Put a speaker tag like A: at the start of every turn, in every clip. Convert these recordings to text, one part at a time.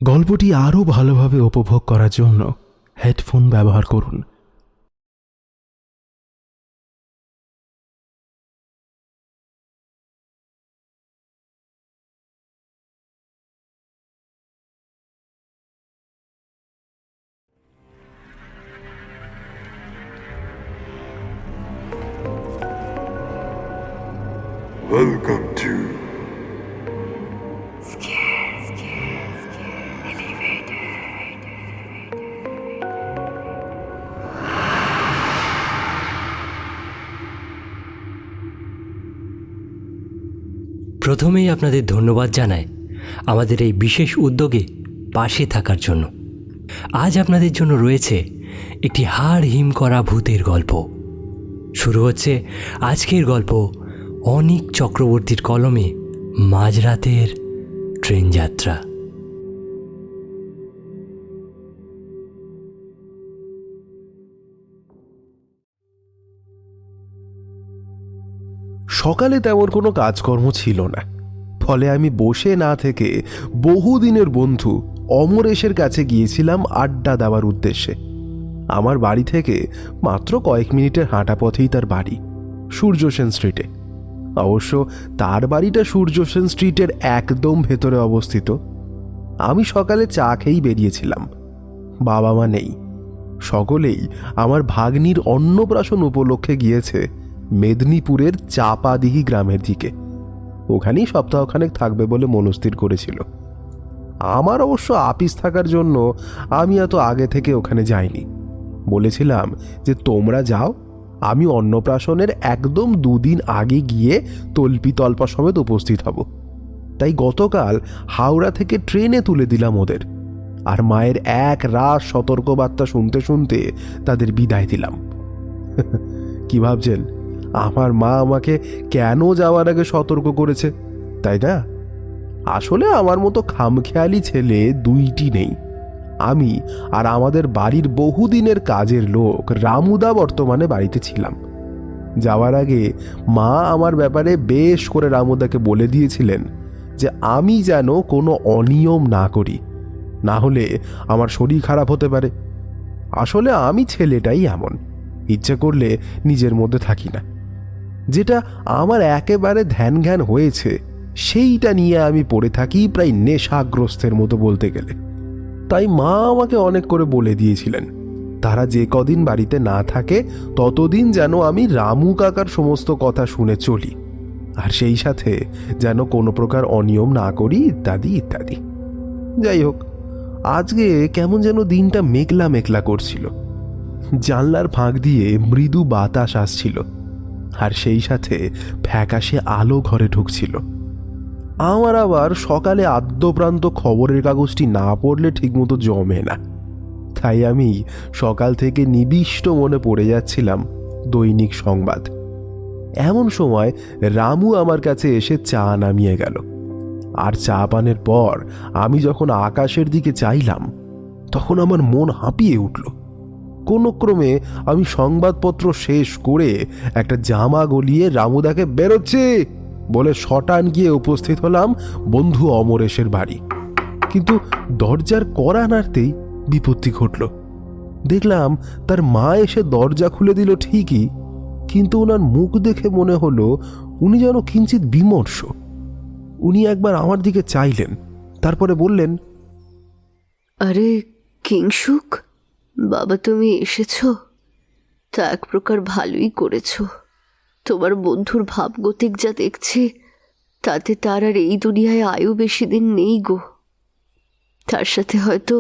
A: গল্পটি আরও ভালোভাবে উপভোগ করার জন্য হেডফোন ব্যবহার করুন।
B: Welcome to
C: প্রথমেই আপনাদের ধন্যবাদ জানাই আমাদের এই বিশেষ উদ্যোগে পাশে থাকার জন্য। আজ আপনাদের জন্য রয়েছে একটি হাড় হিম করা ভূতের গল্প। শুরু হচ্ছে আজকের গল্প, অনিক চক্রবর্তীর কলমে মাঝরাতের ট্রেন যাত্রা।
A: সকালে তেমন কোনো কাজকর্ম ছিল না, ফলে আমি বসে না থেকে বহুদিনের বন্ধু অমরেশের কাছে গিয়েছিলাম আড্ডা দেওয়ার উদ্দেশ্যে। আমার বাড়ি থেকে মাত্র কয়েক মিনিটের হাঁটা পথেই তার বাড়ি, সূর্যসেন স্ট্রিটে। অবশ্য তার বাড়িটা সূর্যসেন স্ট্রিটের একদম ভেতরে অবস্থিত। আমি সকালে চা খেয়েই বেরিয়েছিলাম। বাবা মা নেই, সকলেই আমার ভাগ্নির অন্নপ্রাশন উপলক্ষে গিয়েছে মেদিনীপুরের চাপাদিহি গ্রামের দিকে। ওখানেই সপ্তাহখানেক থাকবে বলে মনস্থির করেছিল। আমার অবশ্য আপিস থাকার জন্য আমি এত আগে থেকে ওখানে যাইনি। বলেছিলাম যে তোমরা যাও, আমি অন্নপ্রাশনের একদম 2 দিন আগে গিয়ে তল্পি তল্পা সমেত উপস্থিত হব। তাই গতকাল হাওড়া থেকে ট্রেনে তুলে দিলাম ওদের, আর মায়ের এক রাত সতর্কবার্তা শুনতে শুনতে তাদের বিদায় দিলাম। কি ভাবছেন আমার মা আমাকে কেন যাওয়ার আগে সতর্ক করেছে, তাই না? আসলে আমার মতো খামখেয়ালি ছেলে 2টি নেই। আমি আর আমাদের বাড়ির বহুদিনের কাজের লোক রামুদা বর্তমানে বাড়িতে ছিলাম। যাওয়ার আগে মা আমার ব্যাপারে বেশ করে রামুদাকে বলে দিয়েছিলেন যে আমি যেন কোনো অনিয়ম না করি, না হলে আমার শরীর খারাপ হতে পারে। আসলে আমি ছেলেটাই এমন, ইচ্ছে করলে নিজের মধ্যে থাকি না। যেটা আমার একেবারে ধ্যান জ্ঞান হয়েছে সেইটা নিয়ে আমি পড়ে থাকি প্রায় নেশাগ্রস্তের মতো বলতে গেলে। তাই মা আমাকে অনেক করে বলে দিয়েছিলেন তারা যে কদিন বাড়িতে না থাকে ততদিন যেন আমি রামু কাকার সমস্ত কথা শুনে চলি, আর সেই সাথে যেন কোনো প্রকার অনিয়ম না করি, ইত্যাদি ইত্যাদি। যাই হোক, আজকে কেমন যেন দিনটা মেঘলা মেঘলা করছিল। জানলার ফাঁক দিয়ে মৃদু বাতাস আসছিল, আর সেই সাথে ফ্যাকাশে আলো ঘরে ঢুকছিল। আমার আবার সকালে আদ্যপ্রান্ত খবরের কাগজটি না পড়লে ঠিকমতো জমে না। তাই আমি সকাল থেকে নিবিষ্ট মনে পড়ে যাচ্ছিলাম দৈনিক সংবাদ। এমন সময় রামু আমার কাছে এসে চা নামিয়ে গেল, আর চা পানের পর আমি যখন আকাশের দিকে চাইলাম তখন আমার মন হাঁপিয়ে উঠল। কোনো ক্রমে আমি সংবাদপত্র শেষ করে একটা জামা গলিয়ে রামুদাকে বেরোচ্ছে বলে শটান গিয়ে উপস্থিত হলাম বন্ধু অমরেশের বাড়ি। কিন্তু দরজার কড়া নাড়তেই বিপত্তি ঘটল। দেখলাম তার মা এসে দরজা খুলে দিল ঠিকই, কিন্তু ওনার মুখ দেখে মনে হলো উনি যেন কিঞ্চিত বিমর্ষ। উনি একবার আমার দিকে চাইলেন, তারপরে বললেন,
D: আরে কিংসুক বাবা, তুমি এসেছ? তা এক প্রকার ভালোই করেছ। তোমার বন্ধুর ভাবগতিক যা দেখছি তাতে তার আর এই দুনিয়ায় আয়ু বেশি দিন নেই গো। তার সাথে হয়তো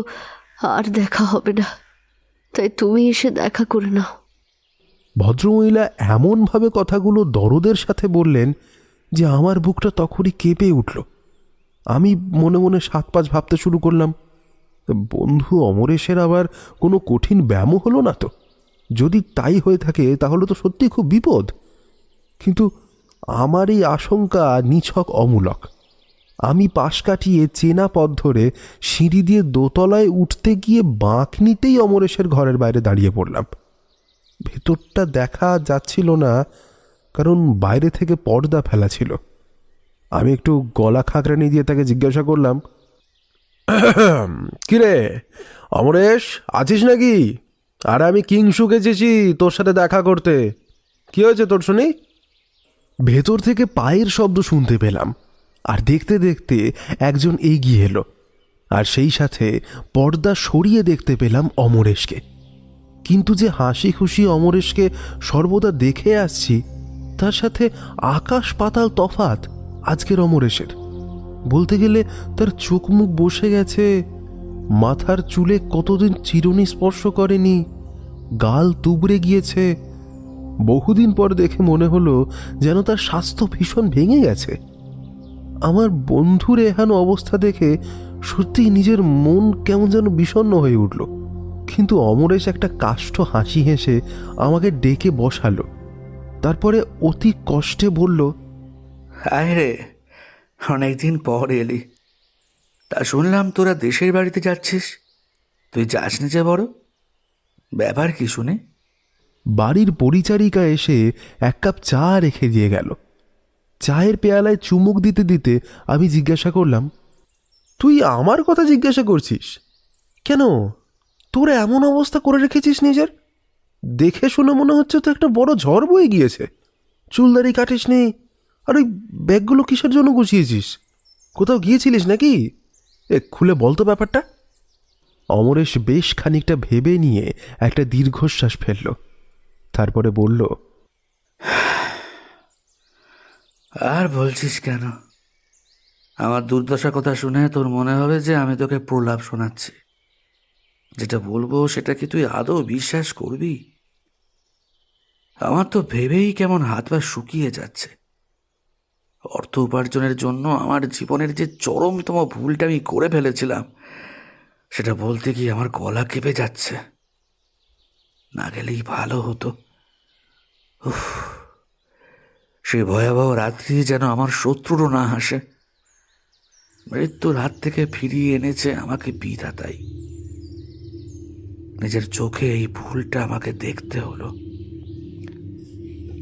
D: আর দেখা হবে না, তাই তুমি এসে দেখা করে নাও।
A: ভদ্রমহিলা এমনভাবে কথাগুলো দরদের সাথে বললেন যে আমার বুকটা তখনই কেঁপে উঠল। আমি মনে মনে 7-5 ভাবতে শুরু করলাম, বন্ধু অমরেশের আবার কোনো কঠিন ব্যায়ামও হলো না তো? যদি তাই হয়ে থাকে তাহলে তো সত্যি খুব বিপদ। কিন্তু আমার এই আশঙ্কা নিছক অমূলক। আমি পাশ কাটিয়ে চেনা পথ ধরে সিঁড়ি দিয়ে দোতলায় উঠতে গিয়ে বাঁক নিতেই অমরেশের ঘরের বাইরে দাঁড়িয়ে পড়লাম। ভেতরটা দেখা যাচ্ছিল না, কারণ বাইরে থেকে পর্দা ফেলা ছিল। আমি একটু গলা খাঁকড়ানি দিয়ে তাকে জিজ্ঞাসা করলাম, কিরে অমরেশ, আছিস নাকি? আর আমি কিংশুক এসেছি তোর সাথে দেখা করতে। কি হয়েছে তোর শুনি? ভেতর থেকে পায়ের শব্দ শুনতে পেলাম, আর দেখতে দেখতে একজন এগিয়ে এলো, আর সেই সাথে পর্দা সরিয়ে দেখতে পেলাম অমরেশকে। কিন্তু যে হাসি খুশি অমরেশকে সর্বদা দেখে আসছি, তার সাথে আকাশ পাতাল তফাত আজকের অমরেশের। বলতে গেলে তার চোখ মুখ বসে গেছে, মাথার চুলে কতদিন চিরুনি স্পর্শ করেনি, গাল তুবড়ে গিয়েছে। বহুদিন পর দেখে মনে হলো যেন তার স্বাস্থ্য ভীষণ ভেঙে গেছে। আমার বন্ধুর এহেন অবস্থা দেখে সত্যিই নিজের মন কেমন যেন বিষণ্ণ হয়ে উঠল। কিন্তু অমরেশ একটা কাষ্ঠ হাসি হেসে আমাকে ডেকে বসালো। তারপরে অতি কষ্টে বলল,
E: আয় রে, অনেকদিন পর এলি। তা শুনলাম তোরা দেশের বাড়িতে যাচ্ছিস। তুই যাস না যে বড়, ব্যাপার কি শুনে?
A: বাড়ির পরিচারিকা এসে এক কাপ চা রেখে দিয়ে গেল। চায়ের পেয়ালায় চুমুক দিতে দিতে আমি জিজ্ঞাসা করলাম, তুই আমার কথা জিজ্ঞাসা করছিস কেন? তোর এমন অবস্থা করে রেখেছিস নিজের, দেখে শুনে মনে হচ্ছে তো একটা বড় ঝড় বয়ে গিয়েছে। চুলদারি কাটিস নি, আর ওই ব্যাগগুলো কিসের জন্য গুছিয়েছিস? কোথাও গিয়েছিলিস নাকি? খুলে বলতো ব্যাপারটা। অমরেশ বেশ খানিকটা ভেবে নিয়ে একটা দীর্ঘশ্বাস ফেলল, তারপরে বলল,
E: আর বলছিস কেন? আমার দুর্দশা কথা শুনে তোর মনে হবে যে আমি তোকে প্রলাপ শোনাচ্ছি। যেটা বলবো সেটা কি তুই আদৌ বিশ্বাস করবি? আমার তো ভেবেই কেমন হাত পা শুকিয়ে যাচ্ছে। অর্থ উপার্জনের জন্য আমার জীবনের যে চরমতম ভুলটা আমি করে ফেলেছিলাম, সেটা বলতে গিয়ে আমার গলা কেঁপে যাচ্ছে। না গেলেই ভালো হতো। উফ, সেই ভয়াবহ রাত্রি যেন আমার শত্রুরও না হাসে। মৃত্যুর হাত থেকে ফিরিয়ে এনেছে আমাকে বিধাতাই। নিজের চোখে এই ভুলটা আমাকে দেখতে হলো।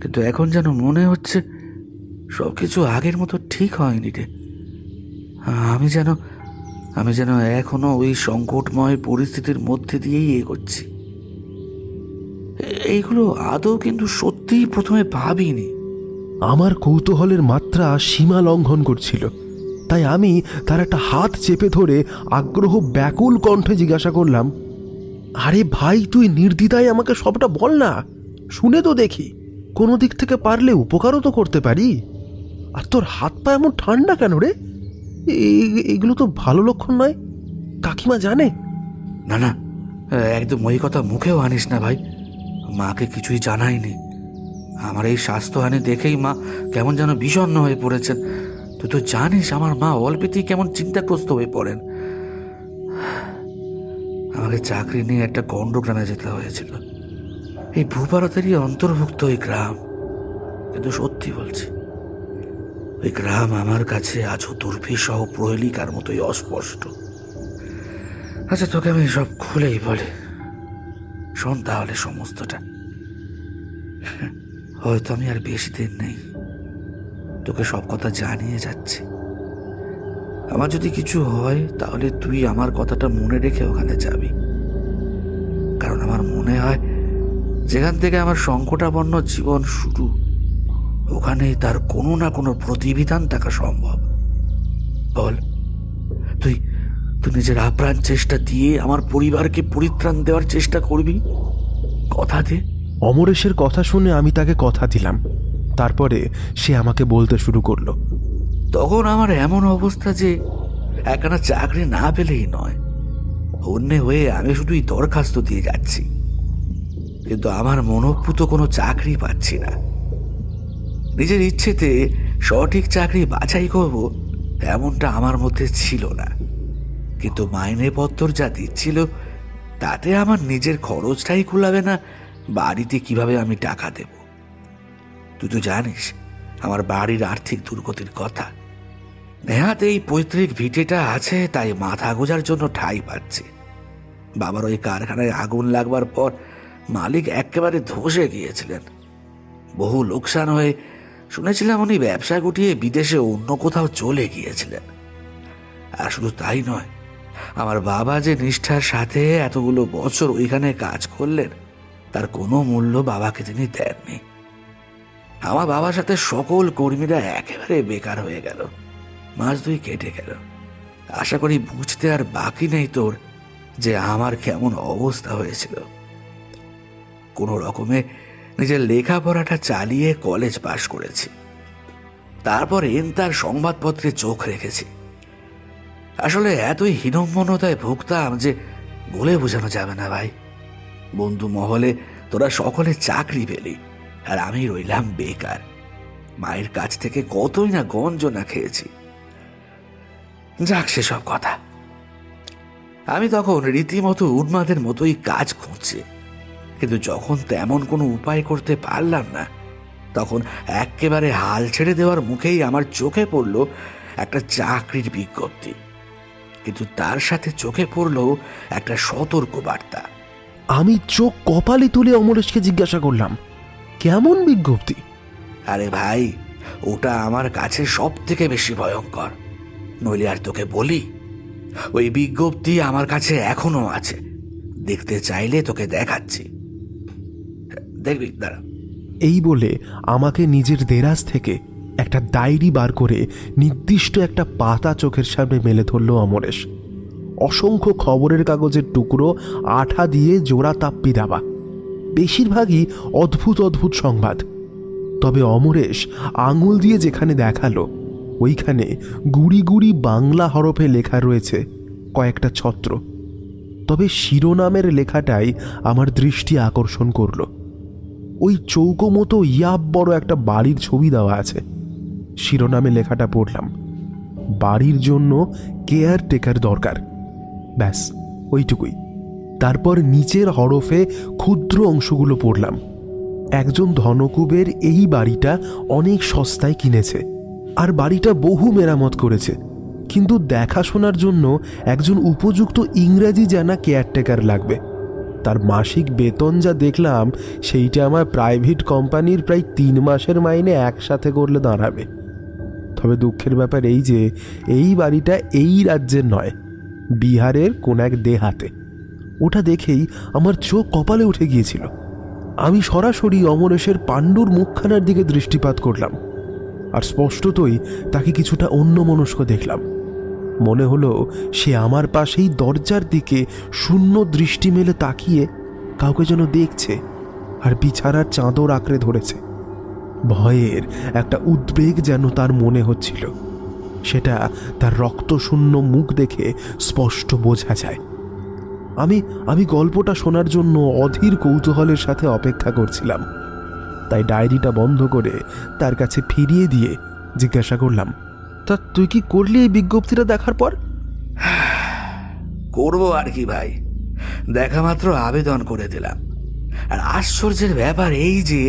E: কিন্তু এখন যেন মনে হচ্ছে সবকিছু আগের মতো ঠিক হয়নি রে। আমি যেন এখনো ওই সংকটময় পরিস্থিতির মধ্যে দিয়েই এগোচ্ছি। এইগুলো আদৌ কিন্তু সত্যিই প্রথমে ভাবিনি।
A: আমার কৌতূহলের মাত্রা সীমা লঙ্ঘন করছিল, তাই আমি তার একটা হাত চেপে ধরে আগ্রহ ব্যাকুল কণ্ঠে জিজ্ঞাসা করলাম, আরে ভাই, তুই নির্দ্বিধায় আমাকে সবটা বল না, শুনে তো দেখি, কোনো দিক থেকে পারলে উপকারও তো করতে পারি। আর তোর হাত পা এমন ঠান্ডা কেন রে? এগুলো তো ভালো লক্ষণ নয়, কাকিমা জানে?
E: না না, একদম ওই কথা মুখেও আনিস না ভাই। মাকে কিছুই জানাইনি। আমার এই স্বাস্থ্যহানি দেখেই মা কেমন যেন বিষণ্ণ হয়ে পড়েছেন। তুই তো জানিস আমার মা অল্পেতেই কেমন চিন্তাগ্রস্ত হয়ে পড়েন। আমাকে চাকরি নিয়ে একটা গন্ড গ্রামে যেতে হয়েছিল। এই ভূভারতেরই অন্তর্ভুক্ত ওই গ্রাম। কিন্তু সত্যি বলছি, ওই গ্রাম আমার কাছে আজও দুর্বিষহ প্রহেলিকার মতোই অস্পষ্ট। আচ্ছা, তোকে আমি সব খুলেই বলি, শোন তাহলে সমস্তটা। হয়তো আমি আর বেশি দিন নেই, তোকে সব কথা জানিয়ে যাচ্ছি। আমার যদি কিছু হয় তাহলে তুই আমার কথাটা মনে রেখে ওখানে যাবি। কারণ আমার মনে হয় যেখান থেকে আমার সংকটাপন্ন জীবন শুরু, ওখানেই তার কোনো না কোনো প্রতিবিধান থাকা সম্ভব। বল, তুই নিজের আপ্রাণ চেষ্টা দিয়ে আমার পরিবারকে পরিত্রাণ দেওয়ার চেষ্টা করবি? কথা দে।
A: অমরেশের কথা শুনে আমি তাকে কথা দিলাম। তারপরে সে আমাকে বলতে শুরু করলো,
E: তখন আমার এমন অবস্থা যে একখানা চাকরি না পেলেই নয়। অন্যে হয়ে আমি শুধুই দরখাস্ত দিয়ে যাচ্ছি, কিন্তু আমার মনোপুত কোনো চাকরি পাচ্ছি না। নিজের ইচ্ছেতে সঠিক চাকরি বাছাই করব এমনটা আমার মধ্যে ছিল না। কিন্তু মাইনেপত্র যা দিচ্ছিল তাতে আমার নিজের খরচটাই কুলাবে না। বাড়িতে কিভাবে আমি টাকা দেব? তুই তো জানিস আমার বাড়ির আর্থিক দুর্গতির কথা। নেহাত এই পৈতৃক ভিটেটা আছে, তাই মাথা গোজার জন্য ঠাঁই পাচ্ছে। বাবার ওই কারখানায় আগুন লাগবার পর মালিক একেবারে ধসে গিয়েছিলেন। বহু লোকসান হয়ে শুনেছিলাম উনি ব্যবসা গুটিয়ে বিদেশে অন্য কোথাও চলে গিয়েছিলেন। আর শুধু তাই নয়, আমার বাবা যে নিষ্ঠার সাথে এতগুলো বছর ওইখানে কাজ করলেন, তার কোনো মূল্য বাবাকে তিনি দেননি। আমার বাবার সাথে সকল কর্মীরা একেবারে বেকার হয়ে গেল। মাস 2 কেটে গেল। আশা করি বুঝতে আর বাকি নেই তোর যে আমার কেমন অবস্থা হয়েছিল। কোনো রকমে নিজের লেখাপড়াটা চালিয়ে কলেজ পাশ করেছি। তারপর তার সংবাদপত্রে চোখ রেখেছি। আসলে এতই হীনম্মন্যতায় ভুগতাম যে বলে বোঝানো যাবে না ভাই। বন্ধু মহলে তোরা সকলে চাকরি পেলি, আর আমি রইলাম বেকার। মায়ের কাছ থেকে কতই না গঞ্জনা খেয়েছি। যাক, সেসব কথা। আমি তখন রীতিমতো উন্মাদের মতোই কাজ খুঁজছি, কিন্তু যখন তেমন কোনো উপায় করতে পারলাম না, তখন একেবারে হাল ছেড়ে দেওয়ার মুখেই আমার চোখে পড়ল একটা চাকরির বিজ্ঞপ্তি। কিন্তু তার সাথে চোখে পড়ল একটা সতর্ক বার্তা।
A: আমি চোখ কপালে তুলে অমরেশকে জিজ্ঞাসা করলাম, কেমন বিজ্ঞপ্তি?
E: আরে ভাই, ওটা আমার কাছে সব থেকে বেশি ভয়ঙ্কর। নইলে আর তোকে বলি, ওই বিজ্ঞপ্তি আমার কাছে এখনো আছে। দেখতে চাইলে তোকে দেখাচ্ছি, দেখবি, দাঁড়া।
A: এই বলে আমাকে নিজের দেরাজ থেকে একটা ডায়েরি বার করে নির্দিষ্ট একটা পাতা চোখের সামনে মেলে ধরল অমরেশ। অসংখ্য খবরের কাগজের টুকরো আঠা দিয়ে জোড়া তাপ্পি দেওয়া, বেশিরভাগই অদ্ভুত অদ্ভুত সংবাদ। তবে অমরেশ আঙুল দিয়ে যেখানে দেখালো, ওইখানে গুড়ি গুড়ি বাংলা হরফে লেখা রয়েছে কয়েকটা ছত্র। তবে শিরোনামের লেখাটাই আমার দৃষ্টি আকর্ষণ করল। ওই চৌকো মতো ইয়াব বড় একটা বাড়ির ছবি দেওয়া আছে। শিরোনামে লেখাটা পড়লাম, বাড়ির জন্য কেয়ারটেকার দরকার। ব্যাস, ওইটুকুই। তারপর নিচের হরফে ক্ষুদ্র অংশগুলো পড়লাম। একজন ধনকুবের এই বাড়িটা অনেক সস্তায় কিনেছে, আর বাড়িটা বহু মেরামত করেছে, কিন্তু দেখাশোনার জন্য একজন উপযুক্ত ইংরেজি জানা কেয়ারটেকার লাগবে। তার মাসিক বেতন যা দেখলাম, সেইটা আমার প্রাইভেট কোম্পানির প্রায় 3 মাসের মাইনে একসাথে করলে দাঁড়াবে। তবে দুঃখের ব্যাপার এই যে এই বাড়িটা এই রাজ্যের নয়, বিহারের কোন এক দেহাতে। ওটা দেখেই আমার চোখ কপালে উঠে গিয়েছিল। আমি সরাসরি অমরেশের পাণ্ডুর মুখখানার দিকে দৃষ্টিপাত করলাম, আর স্পষ্টতই তাকে কিছুটা অন্যমনস্ক দেখলাম। মনে হলো সে আমার পাশেই দরজার দিকে শূন্য দৃষ্টি মেলে তাকিয়ে কাউকে যেন দেখছে, আর বিছানার চাদর আঁকড়ে ধরেছে। ভয়ের একটা উদ্বেগ যেন তার মনে হচ্ছিল, সেটা তার রক্তশূন্য মুখ দেখে স্পষ্ট বোঝা যায়। আমি গল্পটা শোনার জন্য অধীর কৌতূহলের সাথে অপেক্ষা করছিলাম। তাই ডায়েরিটা বন্ধ করে তার কাছে ফিরিয়ে দিয়ে জিজ্ঞাসা করলাম, তা তুই কি করলি এই বিজ্ঞপ্তিটা দেখার পর?
E: করবো আর কি ভাই, দেখা মাত্র আবেদন করে দিলাম। আর আশ্চর্যের ব্যাপার এই যে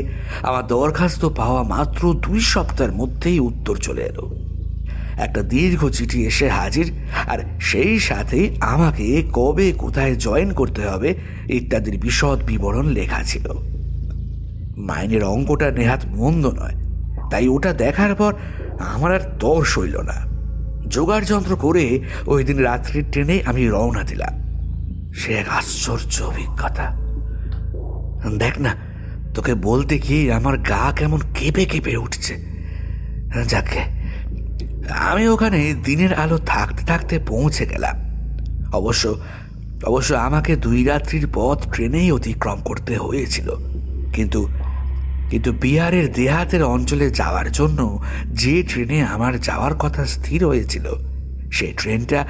E: আমার দরখাস্ত পাওয়া মাত্র 2 সপ্তাহের মধ্যেই উত্তর চলে এলো। একটা দীর্ঘ চিঠি এসে হাজির, আর সেই সাথেই আমাকে কবে কোথায় জয়েন করতে হবে ইত্যাদির বিশদ বিবরণ লেখা ছিল। মাইনের অঙ্কটা নেহাত মন্দ নয়, তাই ওটা দেখার পর আমার আর তর সইল না। জোগাড় যন্ত্র করে ওই দিন রাত্রির ট্রেনে আমি রওনা দিলাম। সে এক আশ্চর্য অভিজ্ঞতা। দেখ না, তোকে বলতে গিয়ে আমার গা কেমন কেঁপে কেঁপে উঠছে। যাকে আমি ওখানে দিনের আলো থাকতে থাকতে পৌঁছে গেলাম। অবশ্য আমাকে 2 রাত্রির পথ ট্রেনেই অতিক্রম করতে হয়েছিল, কিন্তু বিহারের দেহাতের অঞ্চলে যাওয়ার জন্য যে ট্রেনে আমার যাওয়ার কথা স্থির হয়েছিল, সেই ট্রেনটা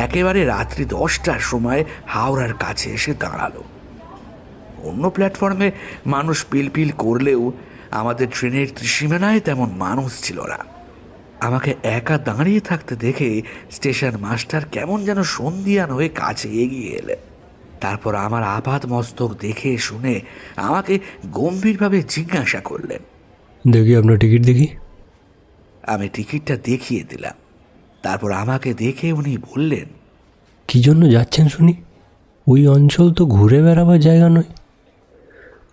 E: একেবারে রাত্রি 10টার সময় হাওড়ার কাছে এসে দাঁড়ালো। অন্য প্ল্যাটফর্মে মানুষ পিলপিল করলেও আমাদের ট্রেনের ত্রিসীমানায় তেমন মানুষ ছিল না। আমাকে একা দাঁড়িয়ে থাকতে দেখে স্টেশন মাস্টার কেমন যেন সন্ধিয়ান হয়ে কাছে এগিয়ে এলেন। তারপর আমার আপাত মস্তক দেখে শুনে আমাকে গম্ভীরভাবে জিজ্ঞাসা করলেন,
C: দেখি আপনার টিকিট দেখি।
E: আমি টিকিটটা দেখিয়ে দিলাম। তারপর আমাকে দেখে উনি বললেন,
C: কি জন্য যাচ্ছেন শুনি? ওই অঞ্চল তো ঘুরে বেড়াবার জায়গা নয়,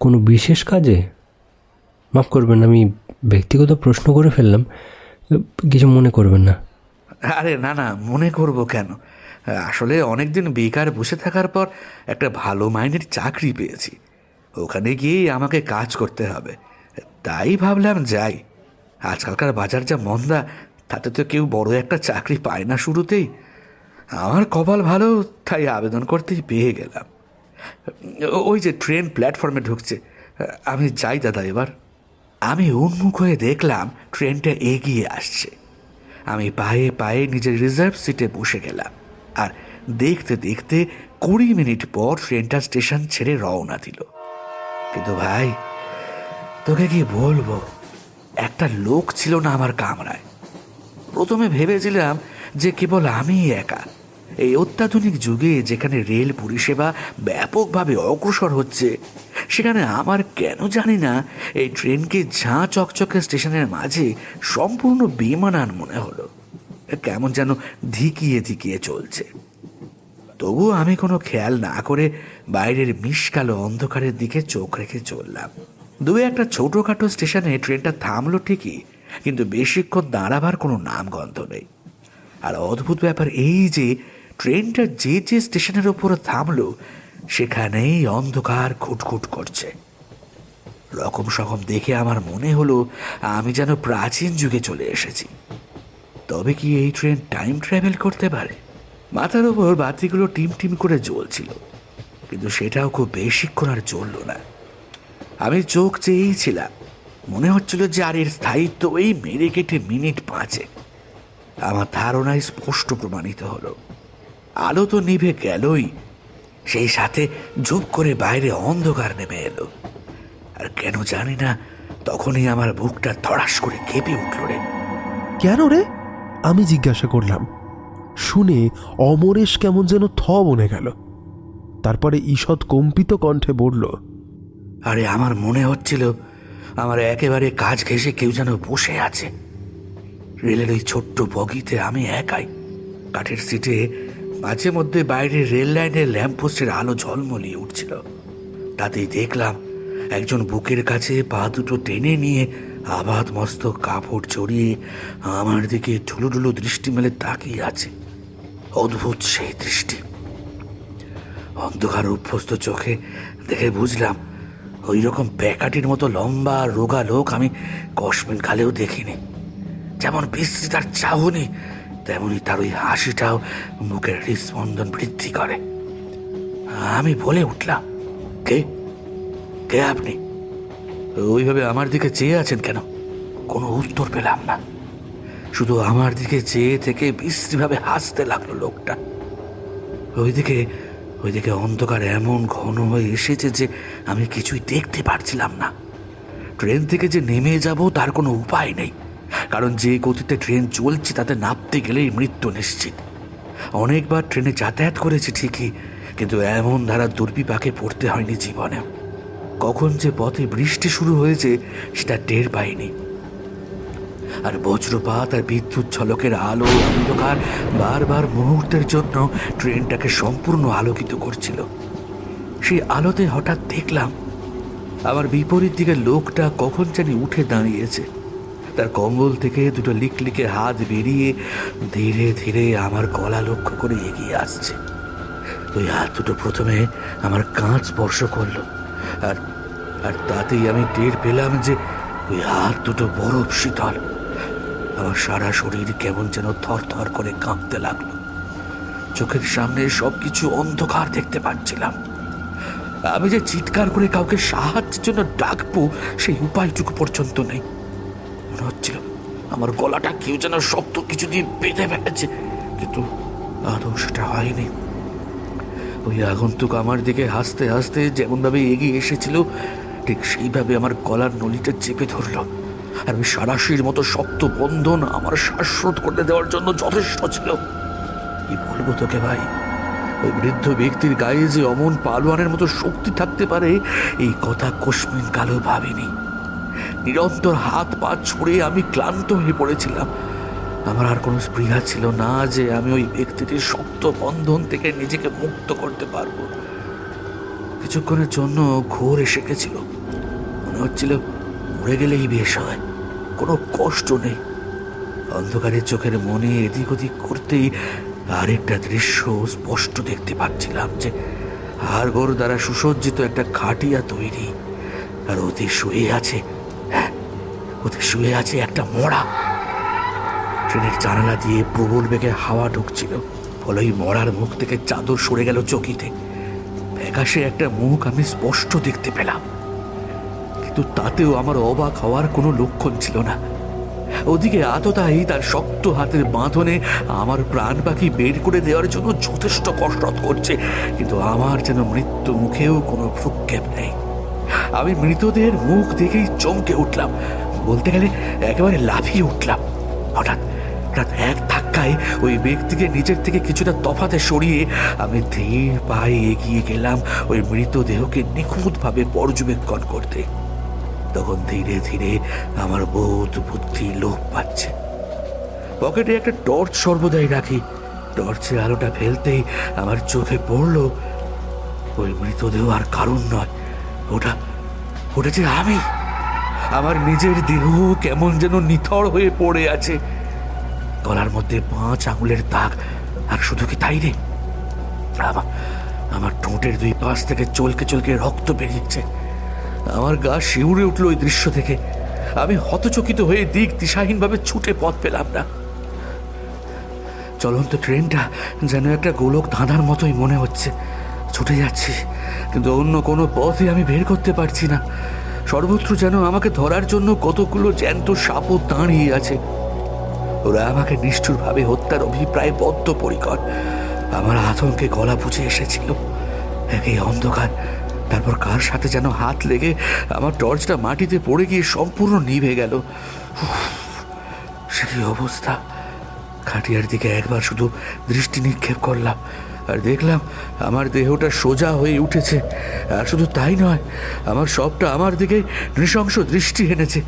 C: কোনো বিশেষ কাজে? মাফ করবেন, আমি ব্যক্তিগত প্রশ্ন করে ফেললাম, কিছু মনে করবেন না।
E: আরে না না, মনে করব কেন? আসলে অনেকদিন বেকার বসে থাকার পর একটা ভালো মাইনের চাকরি পেয়েছি। ওখানে গিয়েই আমাকে কাজ করতে হবে, তাই ভাবলাম যাই। আজকালকার বাজার যা মন্দা, তাতে তো কেউ বড় একটা চাকরি পায় না শুরুতেই। আমার কপাল ভালো, তাই আবেদন করতেই পেয়ে গেলাম। ওই যে ট্রেন প্ল্যাটফর্মে ঢুকছে, আমি যাই দাদা এবার। আমি উন্মুখ হয়ে দেখলাম ট্রেনটা এগিয়ে আসছে। আমি পায়ে পায়ে নিজের রিজার্ভ সিটে বসে গেলাম, আর দেখতে দেখতে 20 মিনিট পর ট্রেনটা স্টেশন ছেড়ে রওনা দিল। কিন্তু ভাই, তোকে কি বলবো, একটা লোক ছিল না আমার কামরায়। প্রথমে ভেবেছিলাম যে কেবল আমিই একা। এই অত্যাধুনিক যুগে যেখানে রেল পরিষেবা ব্যাপকভাবে অগ্রসর হচ্ছে, সেখানে আমার কেন জানি না এই ট্রেনকে ঝাঁ চকচকে স্টেশনের মাঝে সম্পূর্ণ বেমানান মনে হলো। কেমন যেন ধিকিয়ে ধিকিয়ে চলছে। তবুও আমি কোনো খেয়াল না করে বাইরের মিশকালো অন্ধকারের দিকে চোখ রেখে চললাম। দুয়ে একটা ছোটোখাটো স্টেশনে ট্রেনটা থামলো ঠিকই, কিন্তু বেশিক্ষণ দাঁড়াবার কোনো নামগন্ধ নেই। আর অদ্ভুত ব্যাপার এই যে ট্রেনটা যে যে স্টেশনের ওপর থামলো, সেখানেই অন্ধকার খুটখুট করছে। রকম সকম দেখে আমার মনে হলো আমি যেন প্রাচীন যুগে চলে এসেছি। তবে কি এই ট্রেন টাইম ট্রাভেল করতে পারে? মাথার ওপর বাতিগুলো টিম টিম করে জ্বলছিল, কিন্তু সেটাও খুব বেশিক্ষণ আর জ্বলল না। আমি চোখ চেয়েই ছিলাম, মনে হচ্ছিল যে আর এর স্থায়িত্ব এই মেরে কেটে মিনিট 5। আমার ধারণায় স্পষ্ট প্রমাণিত হলো। আলো তো নিভে গেলই, সেই সাথে ঝুপ করে বাইরে অন্ধকার নেমে এলো। আর কেন জানি না, তখনই আমার বুকটা ধড়াস করে কেঁপে উঠল রে।
A: কেন রে? আমি জিজ্ঞাসা করলাম। শুনে অমরেশ কেমন যেন বনে গেল। তারপরে ঈষৎ কম্পিত কণ্ঠে বলল,
E: আরে আমার মনে হচ্ছিল আমার একেবারে কাজ ঘেঁষে কেউ যেন বসে আছে। রেলের ওই ছোট্ট বগিতে আমি একাই। কাঠের সিটে মাঝে মধ্যে বাইরে রেল লাইনের ল্যাম্পপোস্টের আলো ঝলমলিয়ে উঠছিল। তাতেই দেখলাম একজন বুকের কাছে পা দুটো টেনে নিয়ে আবাদ মস্তক কাপড় জড়িয়ে আমার দিকে ঢুলুঢুলু দৃষ্টি মেলে তাকিয়ে আছে। অদ্ভুত সেই দৃষ্টি। অন্ধকার অভ্যস্ত চোখে দেখে বুঝলাম ওই রকম প্যাকাটির মতো লম্বা রোগা লোক আমি কসমিন কালেও দেখিনি। যেমন বিশ্রী তার চাহনি, তেমনি তার ওই হাসিটাও মুখের হৃদস্পন্দন বৃদ্ধি করে। আমি বলে উঠলাম, কে কে আপনি? ওইভাবে আমার দিকে চেয়ে আছেন কেন? কোনো উত্তর পেলাম না। শুধু আমার দিকে চেয়ে থেকে বিশ্রীভাবে হাসতে লাগলো লোকটা। ওইদিকে অন্ধকার এমন ঘন হয়ে এসেছে যে আমি কিছুই দেখতে পারছিলাম না। ট্রেন থেকে যে নেমে যাব তার কোনো উপায় নেই, কারণ যে গতিতে ট্রেন চলছে তাতে নামতে গেলেই মৃত্যু নিশ্চিত। অনেকবার ট্রেনে যাতায়াত করেছি ঠিকই, কিন্তু এমন ধারা দুর্বিপাকে পড়তে হয়নি জীবনে। কখন যে পথে বৃষ্টি শুরু হয়েছে সেটা টের পাইনি। আর বজ্রপাত আর বিদ্যুৎ ঝলকের আলো অন্ধকার বারবার মুহূর্তের জন্য ট্রেনটাকে সম্পূর্ণ আলোকিত করছিল। সেই আলোতে হঠাৎ দেখলাম আমার বিপরীত দিকে লোকটা কখন জানি উঠে দাঁড়িয়েছে। তার কম্বল থেকে দুটো লিকলিকে হাত বেরিয়ে ধীরে ধীরে আমার গলা লক্ষ্য করে এগিয়ে আসছে। ওই হাত দুটো প্রথমে আমার কাঁধ স্পর্শ করলো, আর তাতেই আমি টের পেলাম যে ওই হাত দুটো বরফ শীতল। আমার সারা শরীর কেমন যেন থরথর করে কাঁপতে লাগলো। চোখের সামনে সবকিছু অন্ধকার দেখতে পাচ্ছিলাম। আমি যে চিৎকার করে কাউকে সাহায্যের জন্য ডাকবো সেই উপায়টুকু পর্যন্ত নেই। মনে হচ্ছিল আমার গলাটা কেউ যেন শক্ত কিছু দিয়ে বেঁধে ফেলেছে, কিন্তু আদৌ সেটা হয়নি। ওই আগন্তুক আমার দিকে হাসতে হাসতে যেমনভাবে এগিয়ে এসেছিল, ঠিক সেইভাবে আমার গলার নলিটা চেপে ধরল। আর ওই সারাশির মতো শক্ত বন্ধন আমার শ্বাসরোধ করে দেওয়ার জন্য যথেষ্ট ছিল। কি বলবো তোকে ভাই, ওই বৃদ্ধ ব্যক্তির গায়ে যে অমন পালোয়ানের মতো শক্তি থাকতে পারে এই কথা কসমিন কালেও ভাবিনি। নিরন্তর হাত পা ছুড়ে আমি ক্লান্ত হয়ে পড়েছিলাম। আমার আর কোনো স্পৃহা ছিল না যে আমি ওই ব্যক্তিটির শক্ত বন্ধন থেকে নিজেকে মুক্ত করতে পারবো। কিছুক্ষণের জন্য ঘোর এসে গেছিল। মনে হচ্ছিল মরে গেলেই বেশ হয়, কোনো কষ্ট নেই। অন্ধকারের চোখের মনে এদিক ওদিক করতেই আরেকটা দৃশ্য স্পষ্ট দেখতে পাচ্ছিলাম যে হাড়গোড় দ্বারা সুসজ্জিত একটা খাটিয়া তৈরি, আর ওতে শুয়ে আছে, হ্যাঁ, ওতে শুয়ে আছে একটা মড়া। ট্রেনের জানালা দিয়ে প্রবল বেগে হাওয়া ঢুকছিল, ফলে ওই মরার মুখ থেকে চাদর সরে গেল চকিতে। ফ্যাকাশে একটা মুখ আমি স্পষ্ট দেখতে পেলাম, কিন্তু তাতেও আমার অবাক হওয়ার কোনো লক্ষণ ছিল না। ওদিকে আততায়ী তার শক্ত হাতের বাঁধনে আমার প্রাণ পাখি বের করে দেওয়ার জন্য যথেষ্ট কসরত করছে, কিন্তু আমার যেন মৃত্যু মুখেও কোনো ভ্রুক্ষেপ নেই। আমি মৃতদেহের মুখ দেখেই চমকে উঠলাম, বলতে গেলে একেবারে লাফিয়ে উঠলাম। হঠাৎ হঠাৎ এক ধাক্কায় ওই ব্যক্তিকে নিজের থেকে কিছুটা তফাতে সরিয়ে আমি ধীর পায়ে এগিয়ে গেলাম ওই মৃতদেহকে নিখুঁতভাবে পর্যবেক্ষণ করতে। তখন ধীরে ধীরে আমার বোধ বুদ্ধি লোপ পাচ্ছে। পকেটে একটা টর্চ সর্বদাই রাখি, টর্চের আলোটা ফেলতেই আমার চোখে পড়ল ওই মৃতদেহ আর কারণ নয়, ওটা ওটা যে আমি। আমার নিজের দেহ কেমন যেন নিথর হয়ে পড়ে আছে, গলার মধ্যে 5 আঙুলের দাগ, আর শুধু কি তাই রে, আমার ঠোঁটের 2 পাশ থেকে চলকে চলকে রক্ত বেরিয়েছে। আমার গা শিউরে উঠল ওই দৃশ্য থেকে। আমি হতচকিত হয়ে দিক দিশাহীনভাবে ছুটে পথ পেলাম না। চলন্ত ট্রেনটা যেন একটা গোলক ধাঁধার মতোই মনে হচ্ছে। ছুটে যাচ্ছি, কিন্তু অন্য কোনো পথই আমি বের করতে পারছি না। সর্বত্র যেন আমাকে ধরার জন্য কতগুলো জ্যান্ত সাপও দাঁড়িয়ে আছে। ওরা আমাকে নিষ্ঠুরভাবে হত্যার অভিপ্রায় বদ্ধপরিকর। আমার আতঙ্কে গলা বুঝে এসেছিল। একই অন্ধকার, তারপর কার সাথে যেন হাত লেগে আমার টর্চটা মাটিতে পড়ে গিয়ে সম্পূর্ণ নিভে গেল। সেই অবস্থা। খাটিয়ার দিকে একবার শুধু দৃষ্টি নিক্ষেপ করলাম, আর দেখলাম আমার দেহটা সোজা হয়ে উঠেছে। আর শুধু তাই নয়, আমার সবটা আমার দিকে নৃশংস দৃষ্টি এনেছে।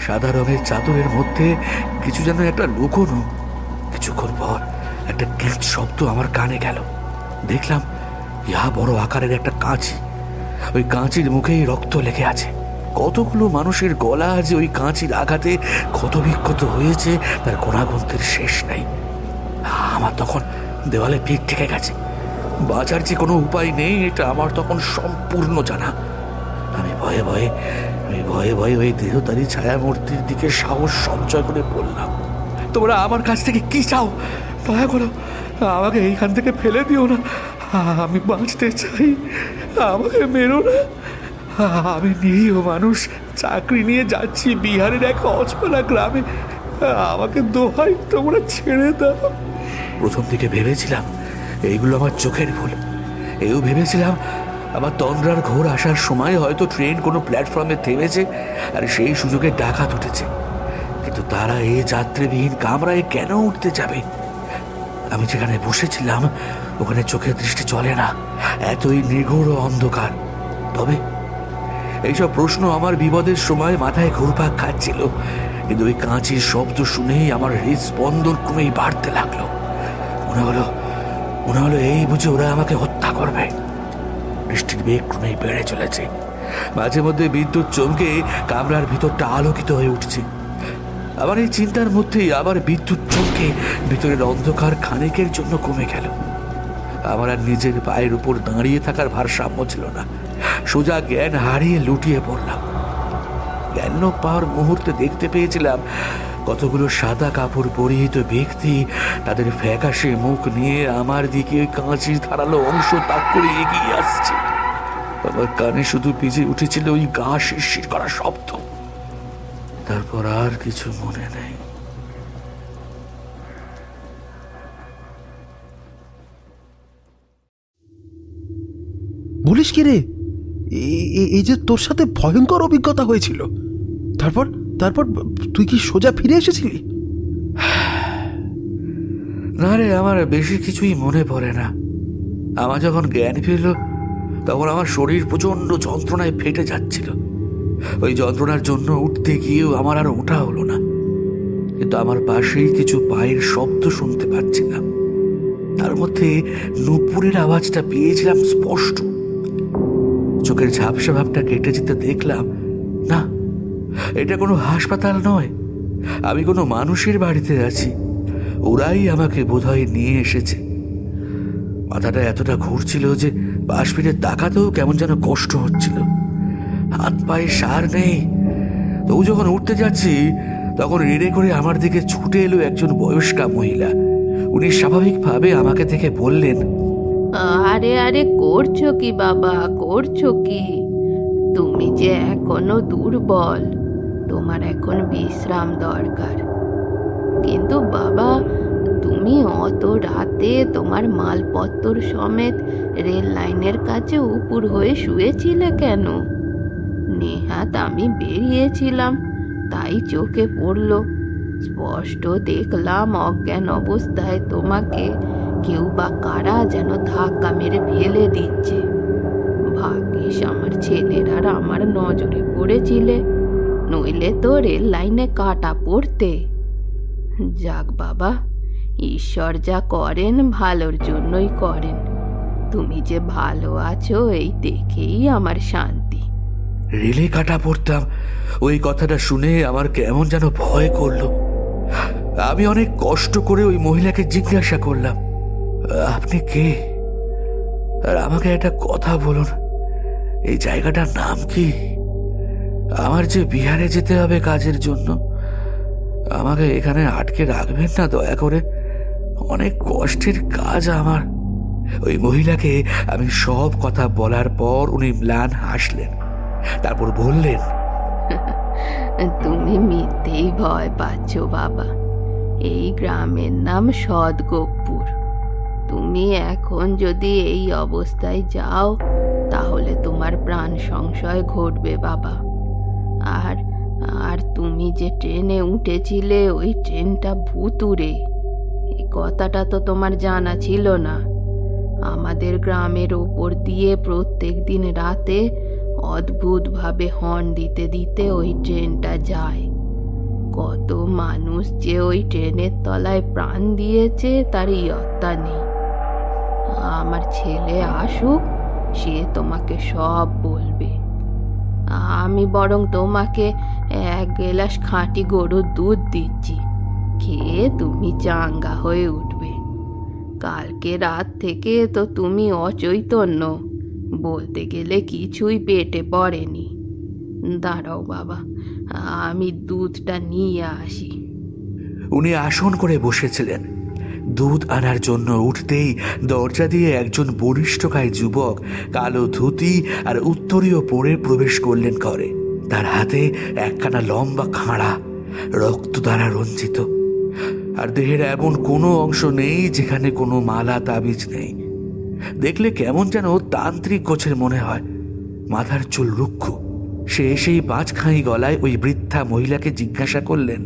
E: সাদা রঙের চাদরের মধ্যে কিছু যেন একটা লুকোনো। কিছুক্ষণ পর একটা ক্যাঁচ শব্দ আমার কানে গেল। দেখলাম ইহা বড় আকারের একটা কাঁচি। ওই কাঁচির মুখেই রক্ত লেগে আছে। কতগুলো মানুষের গলা যে ওই কাঁচির আঘাতে ক্ষতবিক্ষত হয়েছে তার গোনাগুনতির শেষ নেই। আমার তখন দেওয়ালে পিঠ ঠেকে গেছে। বাঁচার যে কোনো উপায় নেই এটা আমার তখন সম্পূর্ণ জানা। আমি ভয়ে ভয়ে ওই দেহতারী ছায়ামূর্তির দিকে সাহস সঞ্চয় করে বললাম, তোমরা আমার কাছ থেকে কি চাও? দয়া করো, আমাকে এইখান থেকে ফেলে দিও না। আমি বাঁচতে চাই, আমাকে মেরো না। আমি নিরীহ মানুষ, চাকরি নিয়ে যাচ্ছি বিহারের এক অজপাড়া গ্রামে। আমাকে দোহাই, তোমরা ছেড়ে দাও। প্রথম দিকে ভেবেছিলাম এইগুলো আমার চোখের ভুল। এও ভেবেছিলাম আমার তন্দ্রার ঘোর আসার সময় হয়তো ট্রেন কোনো প্ল্যাটফর্মে থেমেছে আর সেই সুযোগে ডাকাত উঠেছে। কিন্তু তারা এই যাত্রীবিহীন কামরায় কেন উঠতে যাবে? আমি যেখানে বসেছিলাম ওখানে চোখের দৃষ্টি চলে না, এতই নিগূঢ় অন্ধকার। তবে এইসব প্রশ্ন আমার বিপদের সময় মাথায় ঘুরপাক খাচ্ছিল, কিন্তু ওই কাঁচির শব্দ শুনেই আমার হৃদস্পন্দন ক্রমেই বাড়তে লাগলো। মনে হলো এই বুঝে ওরা আমাকে হত্যা করবে। বৃষ্টির বেগ ক্রমেই বেড়ে চলেছে। মাঝে মধ্যে বিদ্যুৎ চমকে কামরার ভিতরটা আলোকিত হয়ে উঠছে। আবার এই চিন্তার মধ্যেই আবার বিদ্যুৎ চমকে ভিতরের অন্ধকার খানিকের জন্য কমে গেল। আমার আর নিজের পায়ের উপর দাঁড়িয়ে থাকার ভারসাম্য ছিল না। সোজা জ্ঞান হারিয়ে লুটিয়ে পড়লাম। জ্ঞান পাওয়ার মুহূর্তে দেখতে পেয়েছিলাম কতগুলো সাদা কাপড় পরিহিত ব্যক্তি তাদের ফ্যাকাশে মুখ নিয়ে আমার দিকে ওই কাঁচির ধারালো অংশ তাক করে এগিয়ে আসছে। আমার কানে শুধু ভিজে উঠেছিল ওই গা শিরশির করা শব্দ। তারপর আর কিছু মনে নেই।
A: বলিস কি রে, এই যে তোর সাথে ভয়ঙ্কর অভিজ্ঞতা হয়েছিল, তারপর তারপর তুই কি সোজা ফিরে এসেছিলি?
E: না রে, আমার বেশি কিছুই মনে পড়ে না। আমার যখন জ্ঞান ফিরল তখন আমার শরীর প্রচণ্ড যন্ত্রণায় ফেটে যাচ্ছিল। ওই যন্ত্রণার জন্য উঠতে গিয়েও আমার আর ওঠা হলো না। কিন্তু আমার পাশেই কিছু পায়ের শব্দ শুনতে পাচ্ছিলাম। তার মধ্যে নুপুরের আওয়াজটা পেয়েছিলাম স্পষ্ট। চোখের ঝাপসা ভাবটা কেটে যেতে দেখলাম, না, এটা কোনো হাসপাতাল নয়, আমি কোনো মানুষের বাড়িতে আছি। ওরাই আমাকে বোধহয় নিয়ে এসেছে। মাথাটা এতটা ঘুরছিল যে পাশ ফিরে তাকাতেও কেমন যেন কষ্ট হচ্ছিল। হাত পায়ে সার নেই। তবু যখন উঠতে যাচ্ছি তখন রেড়ে করে আমার দিকে ছুটে এলো একজন বয়স্কা মহিলা। উনি স্বাভাবিকভাবে আমাকে দেখে বললেন,
F: আরে আরে করছো কি বাবা, করছো কি? তুমি যে এখনো দুর্বল, তোমার এখন বিশ্রাম দরকার। কিন্তু বাবা, তুমি অত রাতে তোমার মালপত্তর সমেত রেল লাইনের কাছে উপুর হয়ে শুয়েছিলে কেন? নেহাত আমি বেরিয়েছিলাম, তাই চোখে পড়ল। স্পষ্ট দেখলাম অজ্ঞান অবস্থায় তোমাকে কেউ বা কারা যেন ধাক্কা মেরে ফেলে দিচ্ছে। ভাগ্যিস আমার ছেলের আর আমার নজরে পড়েছিলে, নইলে তো রেল লাইনে কাটা পড়তে। যাক বাবা, ঈশ্বর যা করেন ভালোর জন্যই করেন। তুমি যে ভালো আছো এই দেখেই আমার শান্তি।
E: রেলে কাটা পড়তাম, ওই কথাটা শুনে আমার কেমন যেন ভয় করলো। আমি অনেক কষ্ট করে ওই মহিলাকে জিজ্ঞাসা করলাম, আপনি কে? আর আমাকে একটা কথা বলুন, এই জায়গাটার নাম কি? আমার যে বিহারে যেতে হবে কাজের জন্য, আমাকে এখানে আটকে রাখবেন না দয়া করে, অনেক কষ্টের কাজ আমার। ওই মহিলাকে আমি সব কথা বলার পর উনি ম্লান হাসলেন, তারপর বললেন,
F: তুমি মিথ্যেই ভয় পাচ্ছ বাবা। এই গ্রামের নাম সদগোপুর। তুমি এখন যদি এই অবস্থায় যাও তাহলে তোমার প্রাণ সংশয় ঘটবে বাবা। আর আর তুমি যে ট্রেনে উঠেছিলে ওই ট্রেনটা ভুতুড়ে, এই কথাটা তো তোমার জানা ছিল না। আমাদের গ্রামের ওপর দিয়ে প্রত্যেক দিন রাতে অদ্ভুতভাবে হর্ন দিতে দিতে ওই ট্রেনটা যায়। কত মানুষ যে ওই ট্রেনের তলায় প্রাণ দিয়েছে তার ইয়ত্তা নেই। আমার ছেলে আসুক, সে তোমাকে সব বলবে। আমি বরং তোমাকে 1 গ্লাস খাঁটি গরুর দুধ দিচ্ছি, খেয়ে তুমি চাঙ্গা হয়ে উঠবে। কালকে রাত থেকে তো তুমি অচৈতন্য, বলতে গেলে কিছুই পেটে পড়েনি। দাঁড়াও বাবা, আমি দুধটা নিয়ে আসি।
E: উনি আসন করে বসেছিলেন। দুধ আনার জন্য উঠতেই দরজা দিয়ে একজন বলিষ্ঠকায় যুবক কালো ধুতি আর উত্তরীয় পরে প্রবেশ করলেন ঘরে। তার হাতে একখানা লম্বা খাঁড়া, রক্ত দ্বারা রঞ্জিত, আর দেহের এমন কোনো অংশ নেই যেখানে কোনো মালা তাবিজ নেই। দেখলে কেমন যেন তান্ত্রিক গোছের মনে হয়। মাথার চুল রুক্ষ। সে সেই বাজখাঁই গলায় ওই বৃদ্ধা মহিলাকে জিজ্ঞাসা করলেন,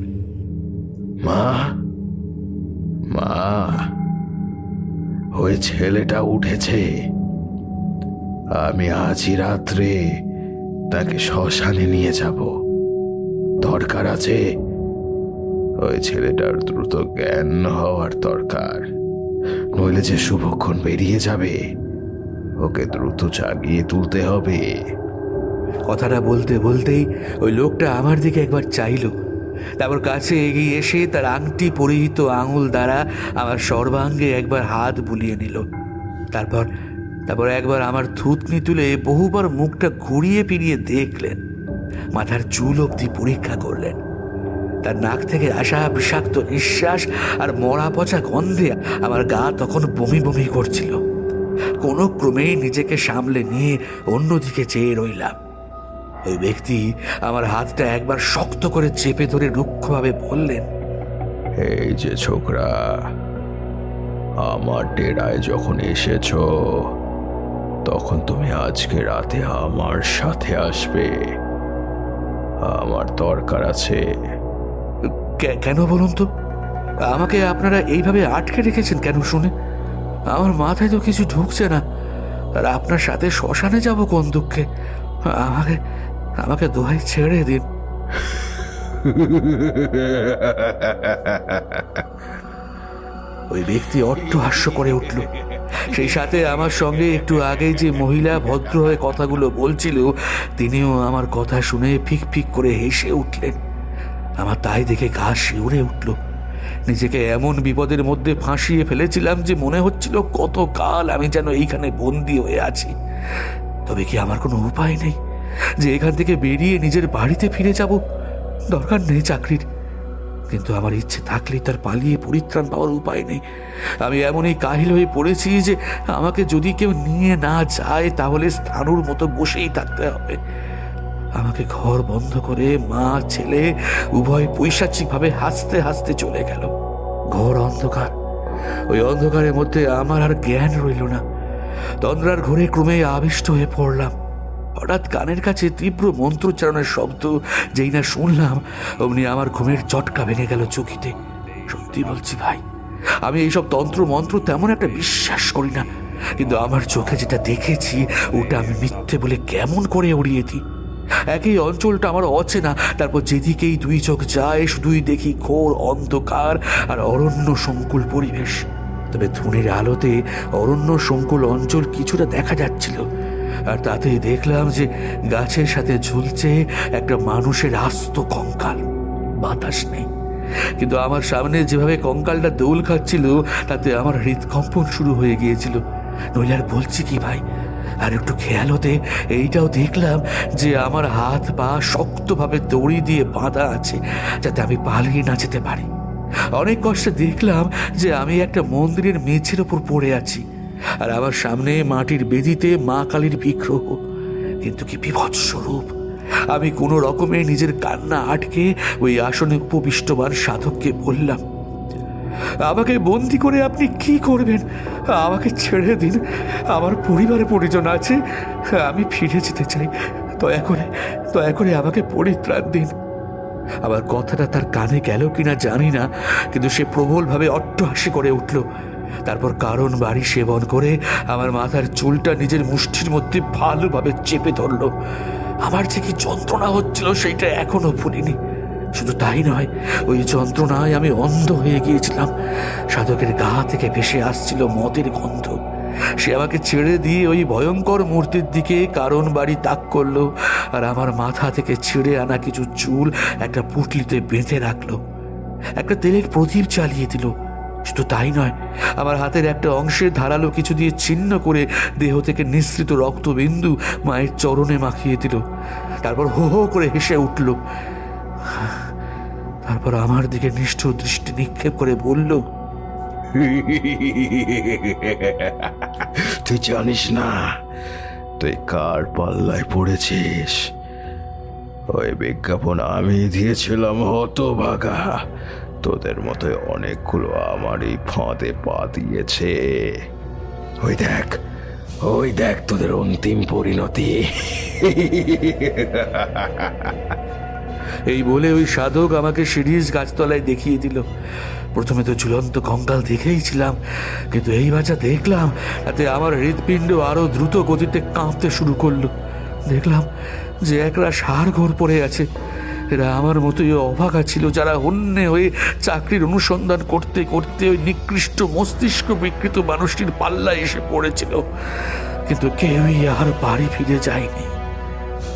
A: মা, মা, ওই ছেলেটা উঠেছে। আমি আজই রাত্রে তাকে শ্মশানে নিয়ে যাব। দরকার আছে, ওই ছেলেটার দ্রুত জ্ঞান হওয়ার দরকার, নইলে যে শুভক্ষণ বেরিয়ে যাবে। ওকে দ্রুত জাগিয়ে তুলতে হবে।
E: কথাটা বলতে বলতেই ওই লোকটা আমার দিকে একবার চাইল, তারপর কাছে এগিয়ে এসে তার আংটি পরিহিত আঙুল দ্বারা আমার সর্বাঙ্গে একবার হাত বুলিয়ে নিল। তারপর একবার আমার থুতনি তুলে বহুবার মুখটা ঘুরিয়ে ফিরিয়ে দেখলেন। মাথার চুল অবধি পরীক্ষা করলেন। তার নাক থেকে আসা বিষাক্ত নিঃশ্বাস আর মরা পচা গন্ধে আমার গা তখন বমি বমি করছিল। কোনো ক্রমেই নিজেকে সামলে নিয়ে অন্যদিকে চেয়ে রইলাম। ওই ব্যক্তি আমার হাতটা একবার শক্ত করে চেপে ধরে রুক্ষভাবে বললেন,
A: এই যে ছোকরা, আমার ডেরায় যখন এসেছো তখন তুমি আজকে রাতে আমার সাথে আসবে। আমার দরকার আছে।
E: কেন বলুন তো? আমাকে আপনারা এইভাবে আটকে রেখেছেন কেন শুনে? আমার মাথায় তো কিছু ঢুকছে না। আর আপনার সাথে শ্মশানে যাব কোন দুঃখে? আমাকে দোহাই ছেড়ে দিন। ওই ব্যক্তি অট্টহাস্য করে উঠল। সেই সাথে আমার সঙ্গে একটু আগে যে মহিলা ভদ্র হয়ে কথাগুলো বলছিল তিনিও আমার কথা শুনে ফিক ফিক করে হেসে উঠলেন। আমার তাই দেখে গা শিউরে উঠল। নিজেকে এমন বিপদের মধ্যে ফাঁসিয়ে ফেলেছিলাম যে মনে হচ্ছিল কতকাল আমি যেন এইখানে বন্দি হয়ে আছি। তবে কি আমার কোনো উপায় নেই যে এখান থেকে বেরিয়ে নিজের বাড়িতে ফিরে যাব? দরকার নেই চাকরির, কিন্তু আমার ইচ্ছে থাকলেই তার পালিয়ে পরিত্রাণ পাওয়ার উপায় নেই। আমি এমনই কাহিল হয়ে পড়েছি যে আমাকে যদি কেউ নিয়ে না যায় তাহলে স্থানুর মতো বসেই থাকতে হবে। আমাকে ঘর বন্ধ করে মা ছেলে উভয় পৈশাচিকভাবে হাসতে হাসতে চলে গেল। ঘর অন্ধকার, ওই অন্ধকারের মধ্যে আমার আর জ্ঞান রইল না। তন্দ্রার ঘরে ক্রমে আবিষ্ট হয়ে পড়লাম। হঠাৎ কানের কাছে তীব্র মন্ত্রোচ্চারণের শব্দ যেই না শুনলাম, অমনি আমার ঘুমের চটকা ভেঙে গেল চকিতে। সত্যি বলছি ভাই, আমি এইসব তন্ত্র মন্ত্র তেমন একটা বিশ্বাস করি না, কিন্তু আমার চোখে যেটা দেখেছি ওটা আমি মিথ্যে বলে কেমন করে উড়িয়ে দিই। একই অঞ্চলটা আমার অচেনা, তারপর যেদিকেই দুই চোখ যায় শুধুই দেখি ঘোর অন্ধকার আর অরণ্য সংকুল পরিবেশ। তবে ধুনের আলোতে অরণ্য সংকুল অঞ্চল কিছুটা দেখা যাচ্ছিল, আর তাতে দেখলাম যে গাছের সাথে ঝুলছে একটা মানুষের আস্ত কঙ্কাল। বাতাস নেই, কিন্তু আমার সামনে যেভাবে কঙ্কালটা দোল খাচ্ছিল তাতে আমার হৃদকম্পন শুরু হয়ে গিয়েছিল। নইলে আর বলছি কি ভাই, আর একটু খেয়াল হতে এইটাও দেখলাম যে আমার হাত পা শক্তভাবে দড়ি দিয়ে বাঁধা আছে, যাতে আমি পালিয়ে না যেতে পারি। অনেক কষ্টে দেখলাম যে আমি একটা মন্দিরের মেঝের ওপর পড়ে আছি, আর আমার সামনে মাটির বেদিতে মা কালীর বিগ্রহ। কিন্তু কি বিভৎস রূপ! আমি কোনো রকমে নিজের কান্না আটকে ওই আসনে উপবিষ্টবান সাধককে বললাম, আমাকে বন্দি করে আপনি কি করবেন? আমাকে ছেড়ে দিন, আমার পরিবারে পরিজন আছে, আমি ফিরে যেতে চাই। দয়া করে আমাকে পরিত্রাণ দিন। আমার কথাটা তার কানে গেল কিনা জানি না, কিন্তু সে প্রবলভাবে অট্টহাসি করে উঠল। তারপর কারণ বাড়ি সেবন করে আমার মাথার চুলটা নিজের মুষ্টির মধ্যে ভালোভাবে চেপে ধরল। আমার যে কি যন্ত্রণা হচ্ছিল সেইটা এখনো ভুলিনি। শুধু তাই নয়, ওই যন্ত্রণায় আমি অন্ধ হয়ে গিয়েছিলাম। সাধকের গা থেকে ভেসে আসছিল মদের গন্ধ। সে আমাকে ছেড়ে দিয়ে ওই ভয়ঙ্কর মূর্তির দিকে কারণ বাড়ি তাক করলো, আর আমার মাথা থেকে ছিঁড়ে আনা কিছু চুল একটা পুটলিতে বেঁধে রাখলো। একটা তেলের প্রদীপ জ্বালিয়ে দিল। শুধু তাই নয়, আমার হাতের একটা অংশে ধারালো কিছু দিয়ে ছিন্ন করে দেহ থেকে নিঃসৃত রক্তবিন্দু মায়ের চরণে মাখিয়ে দিল। তারপর হো হো করে হেসে উঠল। তারপর আমার দিকে নিষ্ঠুর দৃষ্টি নিক্ষেপ করে বলল,
A: তুই জানিস না তুই কার পাল্লায় পড়েছিস? ওই বিজ্ঞাপন আমি দিয়েছিলাম হতভাগা। তোদের মতো অনেকগুলো আমারই ফাঁদে পা দিয়েছে। ওই দেখ তোদের অন্তিম পরিণতি।
E: এই বলে ওই সাধক আমাকে সিরিজ গাছতলায় দেখিয়ে দিল। প্রথমে তো ঝুলন্ত কঙ্কাল দেখেইছিলাম, কিন্তু এইবার যা দেখলাম তাতে আমার হৃৎপিণ্ড আরো দ্রুত গতিতে কাঁপতে শুরু করলো। দেখলাম যে একরা সার ঘর পড়ে আছে। এরা আমার মতোই অভাগা ছিল, যারা হন্যে হয়ে চাকরির অনুসন্ধান করতে করতে ওই নিকৃষ্ট মস্তিষ্ক বিকৃত মানুষটির পাল্লায় এসে পড়েছিল, কিন্তু কেউই আর বাড়ি ফিরে যায়নি।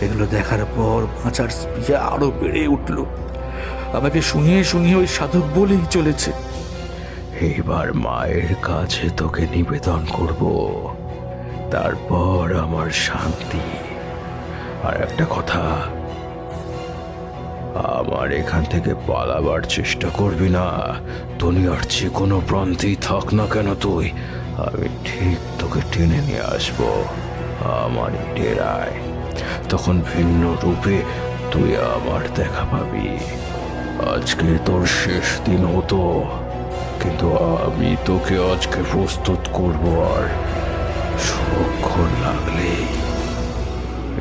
E: এগুলো দেখার পর বাঁচার স্পৃহা আরো বেড়ে উঠল। আমাকে শুনিয়ে শুনিয়ে ওই সাধক বলেই চলেছে,
A: এইবার মায়ের কাছে তোকে নিবেদন করব, তারপর আমার শান্তি। আর একটা কথা, আমার এখান থেকে পালাবার চেষ্টা করবি না। দুনিয়ার যে কোনো প্রান্তেই থাক না কেন তুই, আমি ঠিক তোকে টেনে নিয়ে আসবো আমার ডেরায়। তখন ভিন্ন রূপে তুই আমার দেখা পাবি। আজকে তোর শেষ দিন হতো, কিন্তু আমি তোকে আজকে প্রস্তুত করব। আর সুক্ষণ লাগলে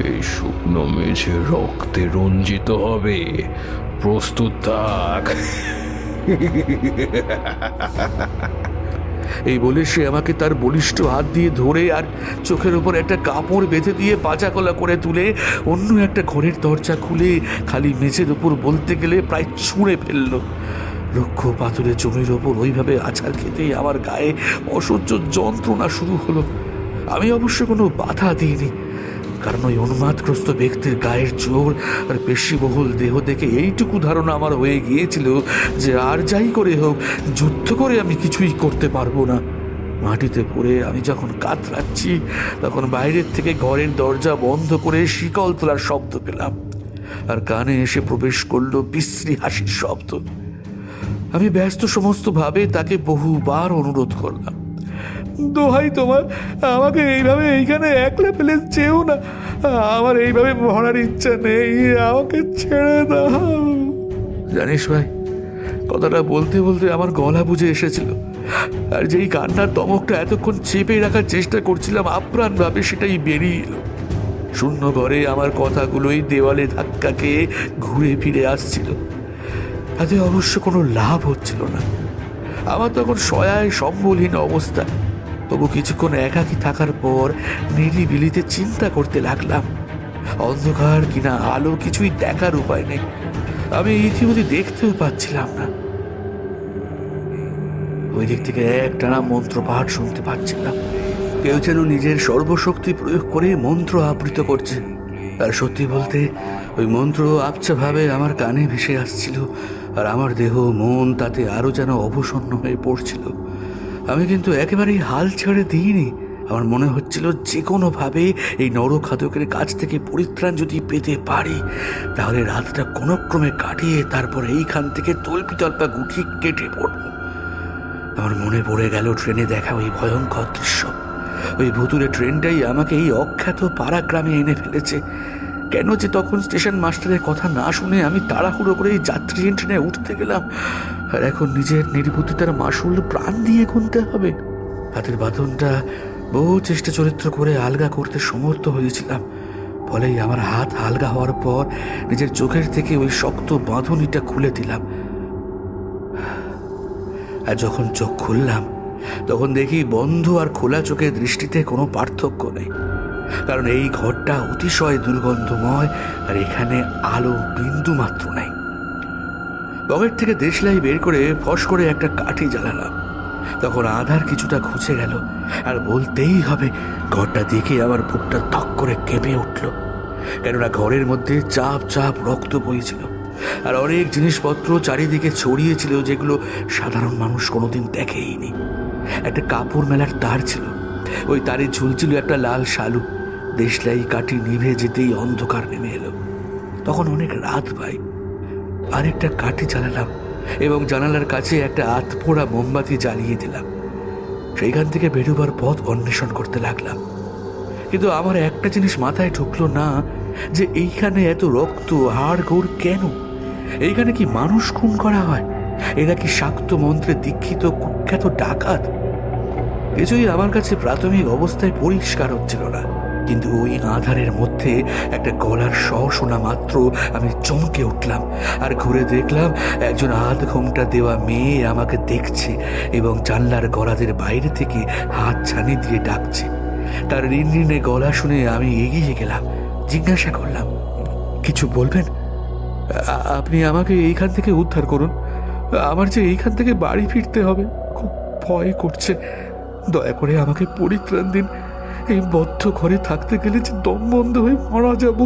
A: এই শুকনো মেঝে রক্তে রঞ্জিত হবে। প্রস্তুত থাক।
E: এই বলে সে আমাকে তার বলিষ্ঠ হাত দিয়ে ধরে আর চোখের উপর একটা কাপড় বেঁধে দিয়ে পাচাকলা করে তুলে অন্য একটা ঘরের দরজা খুলে খালি মেঝের উপর বলতে গেলে প্রায় ছুঁড়ে ফেলল। রুক্ষ পাথরের জমির ওপর ওইভাবে আছাড় খেতেই আমার গায়ে অসহ্য যন্ত্রণা শুরু হলো। আমি অবশ্য কোনো বাধা দিইনি। কারণ ওই উন্মাদগ্রস্ত ব্যক্তির গায়ের জোর আর পেশিবহুল দেহ দেখে এইটুকু ধারণা আমার হয়ে গিয়েছিল যে আর যাই করে হোক যুদ্ধ করে আমি কিছুই করতে পারবো না। মাটিতে পড়ে আমি যখন কাতরাচ্ছি তখন বাইরের থেকে ঘরের দরজা বন্ধ করে শিকল তোলার শব্দ পেলাম, আর কানে এসে প্রবেশ করলো বিশ্রী হাসির শব্দ। আমি ব্যস্ত সমস্ত ভাবে তাকে বহুবার অনুরোধ করলাম, দোহাই তোমার, আমাকে এইভাবে এইখানে একলা ফেলে যেও না, আমার এইভাবে মরার ইচ্ছা নেই, আমাকে ছেড়ে দাও। জানিস ভাই, কথাটা বলতে বলতে আমার গলা বুঝে এসেছিল, আর যেই কান্নার দমকটা এতক্ষণ চেপে রাখার চেষ্টা করছিলাম আপ্রাণভাবে সেটাই বেরিয়ে এলো। শূন্য ঘরে আমার কথাগুলোই দেওয়ালে ধাক্কা খেয়ে ঘুরে ফিরে আসছিল, তাতে অবশ্য কোনো লাভ হচ্ছিল না। আমার তখন সয়ায় সম্বলহীন অবস্থা। তবু কিছুক্ষণ একাকী থাকার পর নিরিবিলিতে চিন্তা করতে লাগলাম। অন্ধকার কিনা আলো কিছুই দেখার উপায় নেই, আমি ইতিমধ্যে দেখতেও পাচ্ছিলাম না। ওই দিক থেকে একটানা মন্ত্রপাঠ শুনতে পাচ্ছিলাম, কেউ যেন নিজের সর্বশক্তি প্রয়োগ করে মন্ত্র আবৃত করছে। আর সত্যি বলতে ওই মন্ত্র আবছাভাবে আমার কানে ভেসে আসছিল, আর আমার দেহ মন তাতে আরও যেন অবসন্ন হয়ে পড়ছিল। আমি কিন্তু একেবারেই হাল ছেড়ে দিইনি। আমার মনে হচ্ছিল যে কোনোভাবে এই নরখাদকের কাছ থেকে পরিত্রাণ যদি পেতে পারি তাহলে রাতটা কোনো ক্রমে কাটিয়ে তারপর এইখান থেকে তল্পিতল্পা গুটিয়ে কেটে পড়ব। আমার মনে পড়ে গেল ট্রেনে দেখা ওই ভয়ঙ্কর দৃশ্য। ওই ভুতুরে ট্রেনটাই আমাকে এই অখ্যাত পাড়া গ্রামে এনে ফেলেছে। কেন যে তখন স্টেশন মাস্টারের কথা না শুনে আমি তাড়াহুড়ো করে এই যাত্রীহীন ট্রেনে উঠতে গেলাম, আর এখন নিজের নির্বুদ্ধিতার মাসুল প্রাণ দিয়ে গুনতে হবে। হাতের বাঁধনটা বহু চেষ্টা চরিত্র করে আলগা করতে সমর্থ হয়েছিলাম, ফলেই আমার হাত আলগা হওয়ার পর নিজের চোখের থেকে ওই শক্ত বাঁধনিটা খুলে দিলাম। আর যখন চোখ খুললাম তখন দেখি বন্ধ আর খোলা চোখের দৃষ্টিতে কোনো পার্থক্য নেই, কারণ এই ঘরটা অতিশয় দুর্গন্ধময় আর এখানে আলো বিন্দু মাত্র নাই। পকেট থেকে দেশলাই বের করে ফস করে একটা কাঠি জ্বালালাম। তখন আধার কিছুটা ঘুচে গেল, আর বলতেই হবে ঘরটা দেখে আমার বুকটা ধক করে কেঁপে উঠল, কেননা ঘরের মধ্যে চাপ চাপ রক্ত বইছিল, আর অনেক জিনিসপত্র চারিদিকে ছড়িয়েছিল যেগুলো সাধারণ মানুষ কোনোদিন দেখেইনি। একটা কাপড় মেলার তার ছিল, ওই তারে ঝুলছিল একটা লাল শালু। দেশলাই কাঠি নিভে যেতেই অন্ধকার নেমে এলো। তখন অনেক রাত ভাই। আরেকটা কাঠি জ্বালালাম এবং জানালার কাছে একটা আতপোড়া মোমবাতি জ্বালিয়ে দিলাম। সেইখান থেকে বেরোবার পথ অন্বেষণ করতে লাগলাম, কিন্তু আমার একটা জিনিস মাথায় ঢুকলো না, যে এইখানে এত রক্ত হাড় গোড় কেন? এইখানে কি মানুষ খুন করা হয়? এরা কি শাক্ত মন্ত্রে দীক্ষিত কুখ্যাত ডাকাত? কিছুই আমার কাছে প্রাথমিক অবস্থায় পরিষ্কার হচ্ছিল না, কিন্তু ওই আধারের মধ্যে একটা গলার স্বর শোনা মাত্র আমি চমকে উঠলাম, আর ঘুরে দেখলাম একজন আধ ঘোমটা দেওয়া মেয়ে আমাকে দেখছে এবং জানলার গলাদের বাইরে থেকে হাত ছানি দিয়ে ডাকছে। তার রিনরিনে গলা শুনে আমি এগিয়ে গেলাম, জিজ্ঞাসা করলাম, কিছু বলবেন? আপনি আমাকে এইখান থেকে উদ্ধার করুন, আমার যে এইখান থেকে বাড়ি ফিরতে হবে, খুব ভয় করছে, দয়া করে আমাকে পরিত্রাণ দিন। এই বদ্ধ ঘরে থাকতে গেলে যে দম বন্ধ হয়ে মারা যাব।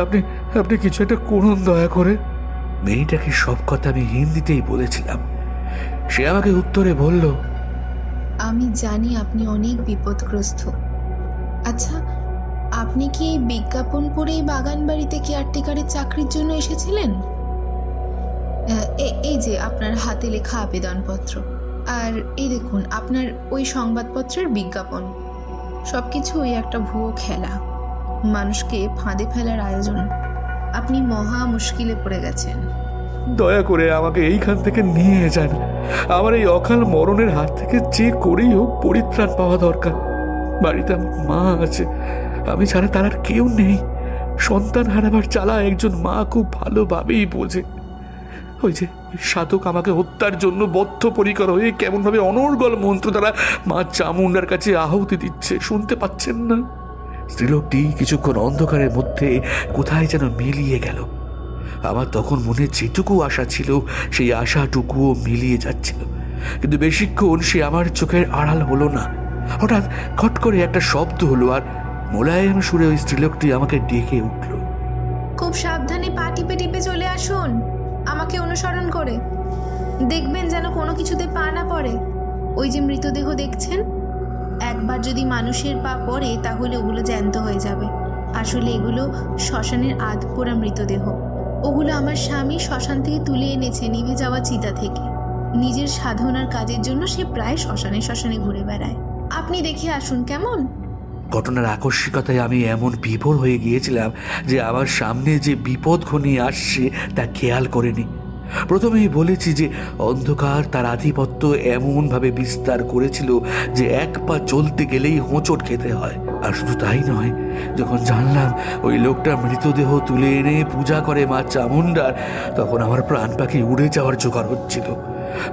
E: আপনি আপনি কিছু একটা করুন দয়া করে। মেয়েটাকে সব কথা আমি হিন্দিতেই বলেছিলাম। সে আমাকে উত্তরে বলল,
G: আমি জানি আপনি অনেক বিপদগ্রস্ত। আচ্ছা, আপনি কি এই বিজ্ঞাপন পড়েই বাগান বাড়িতে কেয়ারটেকারের চাকরির জন্য এসেছিলেন? এই যে আপনার হাতে লেখা আবেদনপত্র, আর এই দেখুন আপনার ওই সংবাদপত্রের বিজ্ঞাপন। সবকিছুই একটা ভুয়ো খেলা, মানুষকে ফাঁদে ফেলার আয়োজন। আপনি মহা মুশকিলে পড়ে গেছেন।
E: দয়া করে আমাকে এইখান থেকে নিয়ে যান। আমার এই অকাল মরণের হাত থেকে যে করেই হোক পরিত্রাণ পাওয়া দরকার। বাড়িতে আমার মা আছে, আমি ছাড়া তার আর কেউ নেই। সন্তান হারাবার জ্বালা একজন মা খুব ভালোভাবেই বোঝে। ওই যে ওই সাধক আমাকে হত্যার জন্য বদ্ধপরিকর হয়ে কেমনভাবে অনর্গল মন্ত্র দ্বারা মা চামুন্ডার কাছে আহুতি দিচ্ছে, শুনতে পাচ্ছেন না? স্ত্রীলোকটি কিছুক্ষণ অন্ধকারের মধ্যে কোথায় যেন মিলিয়ে গেল। আমার তখন মনে যেটুকু আশা ছিল সেই আশাটুকুও মিলিয়ে যাচ্ছিল, কিন্তু বেশিক্ষণ সে আমার চোখের আড়াল হলো না। হঠাৎ খট করে একটা শব্দ হলো, আর মোলায়েম সুরে ওই স্ত্রীলোকটি আমাকে ডেকে উঠল।
G: খুব সাবধানে পা টিপে টিপে চলে আসুন, আমাকে অনুসরণ করে। দেখবেন যেন কোনো কিছুতে পা না পড়ে। ওই যে মৃতদেহ দেখছেন, একবার যদি মানুষের পা পড়ে তাহলে ওগুলো জ্যান্ত হয়ে যাবে। আসলে এগুলো শ্মশানের আধপোড়া মৃতদেহ। ওগুলো আমার স্বামী শ্মশান থেকে তুলে এনেছে নিভে যাওয়া চিতা থেকে। নিজের সাধনার কাজের জন্য সে প্রায় শ্মশানে শ্মশানে ঘুরে বেড়ায়। আপনি দেখে আসুন কেমন।
E: ঘটনার আকস্মিকতায় আমি এমন বিভোর হয়ে গিয়েছিলাম যে আমার সামনে যে বিপদ ঘনিয়ে আসছে তা খেয়াল করিনি। প্রথমেই বলেছি যে অন্ধকার তার আধিপত্য এমনভাবে বিস্তার করেছিল যে এক পা চলতে গেলেই হোঁচট খেতে হয়। আর শুধু তাই নয়, যখন জানলাম ওই লোকটা মৃতদেহ তুলে এনে পূজা করে মা চামুণ্ডার, তখন আমার প্রাণ পাখি উড়ে যাওয়ার জোগাড় হচ্ছিল।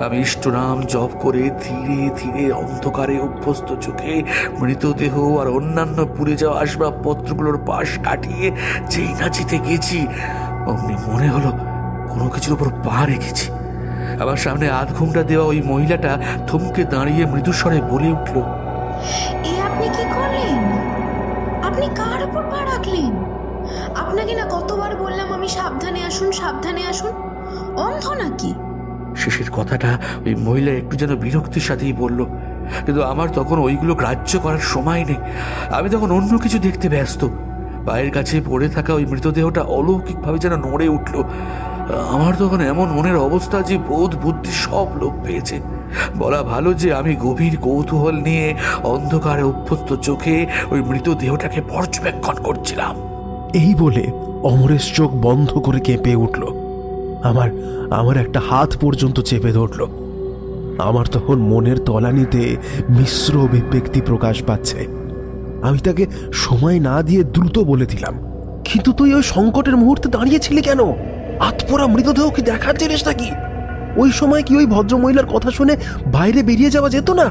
E: আমি ইষ্টনাম জপ করে ধীরে ধীরে অন্ধকারে অভ্যস্ত চোখে মৃতদেহ আর অন্যান্য পুড়ে যাওয়া আসবাবপত্রগুলোর পাশ কাটিয়ে যেই না যেতে গেছি, অমনি মনে হলো কোনো কিছুর উপর পা রেখেছি। আমার সামনে আধ ঘুমটা দেওয়া ওই মহিলাটা থমকে দাঁড়িয়ে মৃদুস্বরে বলে উঠল,
G: এ আপনি কি করলেন? আপনি কার উপর পা রাখলেন? আপনাকে না কতবার বললাম আমি সাবধানে আসুন, সাবধানে আসুন। অন্ধ নাকি?
E: শেষের কথাটা ওই মহিলা একটু যেন বিরক্তির সাথেই বলল, কিন্তু আমার তখন ওইগুলো গ্রাহ্য করার সময় নেই। আমি তখন অন্য কিছু দেখতে ব্যস্ত। পায়ের কাছে পড়ে থাকা ওই মৃতদেহটা অলৌকিকভাবে যেন নড়ে উঠল। আমার তখন এমন মনের অবস্থা যে বোধ বুদ্ধি সব লোপ পেয়েছে। বলা ভালো যে আমি গভীর কৌতূহল নিয়ে অন্ধকারে অভ্যস্ত চোখে ওই মৃতদেহটাকে পর্যবেক্ষণ করছিলাম।
A: এই বলে অমরেশ চোখ বন্ধ করে কেঁপে উঠল। আমার একটা হাত পর্যন্ত চেপে ধরল। আমার তখন মনের তলানিতে মিশ্র অভিব্যক্তি প্রকাশ পাচ্ছে। আমি তাকে সময় না দিয়ে দ্রুত বলে দিলাম, কিন্তু তুই ওই সংকটের মুহূর্তে দাঁড়িয়েছিলি কেন? আতপোড়া মৃতদেহ কি দেখার জিনিস নাকি? ওই সময় কি ওই ভদ্রমহিলার কথা শুনে বাইরে বেরিয়ে যাওয়া যেত না?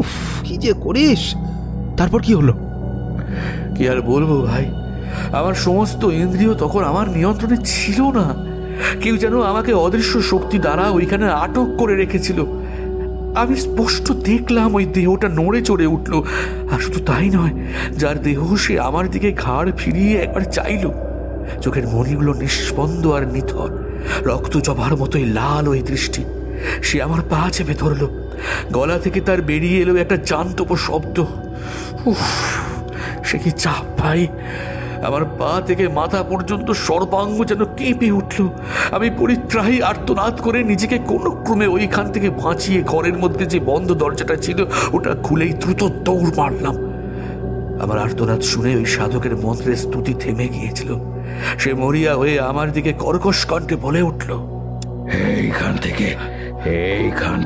A: উফ, কি যে করিস! তারপর কি হলো?
E: কি আর বলবো ভাই, আমার সমস্ত ইন্দ্রিয় তখন আমার নিয়ন্ত্রণে ছিল না। কেউ যেন আমাকে অদৃশ্য শক্তি দ্বারা ওইখানে আটক করে রেখেছিল। আমি স্পষ্ট দেখলাম ওই দেহটা নড়ে চড়ে উঠল। আর শুধু তাই নয়, যার দেহ সে আমার দিকে ঘাড় ফিরিয়ে একবার চাইল। চোখের মণিগুলো নিঃস্পন্দ আর নিথর, রক্ত জবার মতোই লাল ওই দৃষ্টি। সে আমার পা চেপে ধরল। গলা থেকে তার বেরিয়ে এলো একটা জান্তব শব্দ। উফ, সে কি চাপ ভাই! আমার পা থেকে মাথা পর্যন্ত সর্বাঙ্গ যেন কেঁপে উঠল। আমি পরিত্রাহী আর্তনাদ করে নিজেকে কোনো ক্রমে ওইখান থেকে বাঁচিয়ে ঘরের মধ্যে যে বন্ধ দরজাটা ছিল ওটা খুলেই দ্রুত দৌড় মারলাম। আমার আর্তনাদ শুনে ওই সাধকের মন্ত্রের স্তুতি থেমে গিয়েছিল। সে মরিয়া হয়ে আমার দিকে কর্কশ কণ্ঠে বলে উঠল,
H: এইখান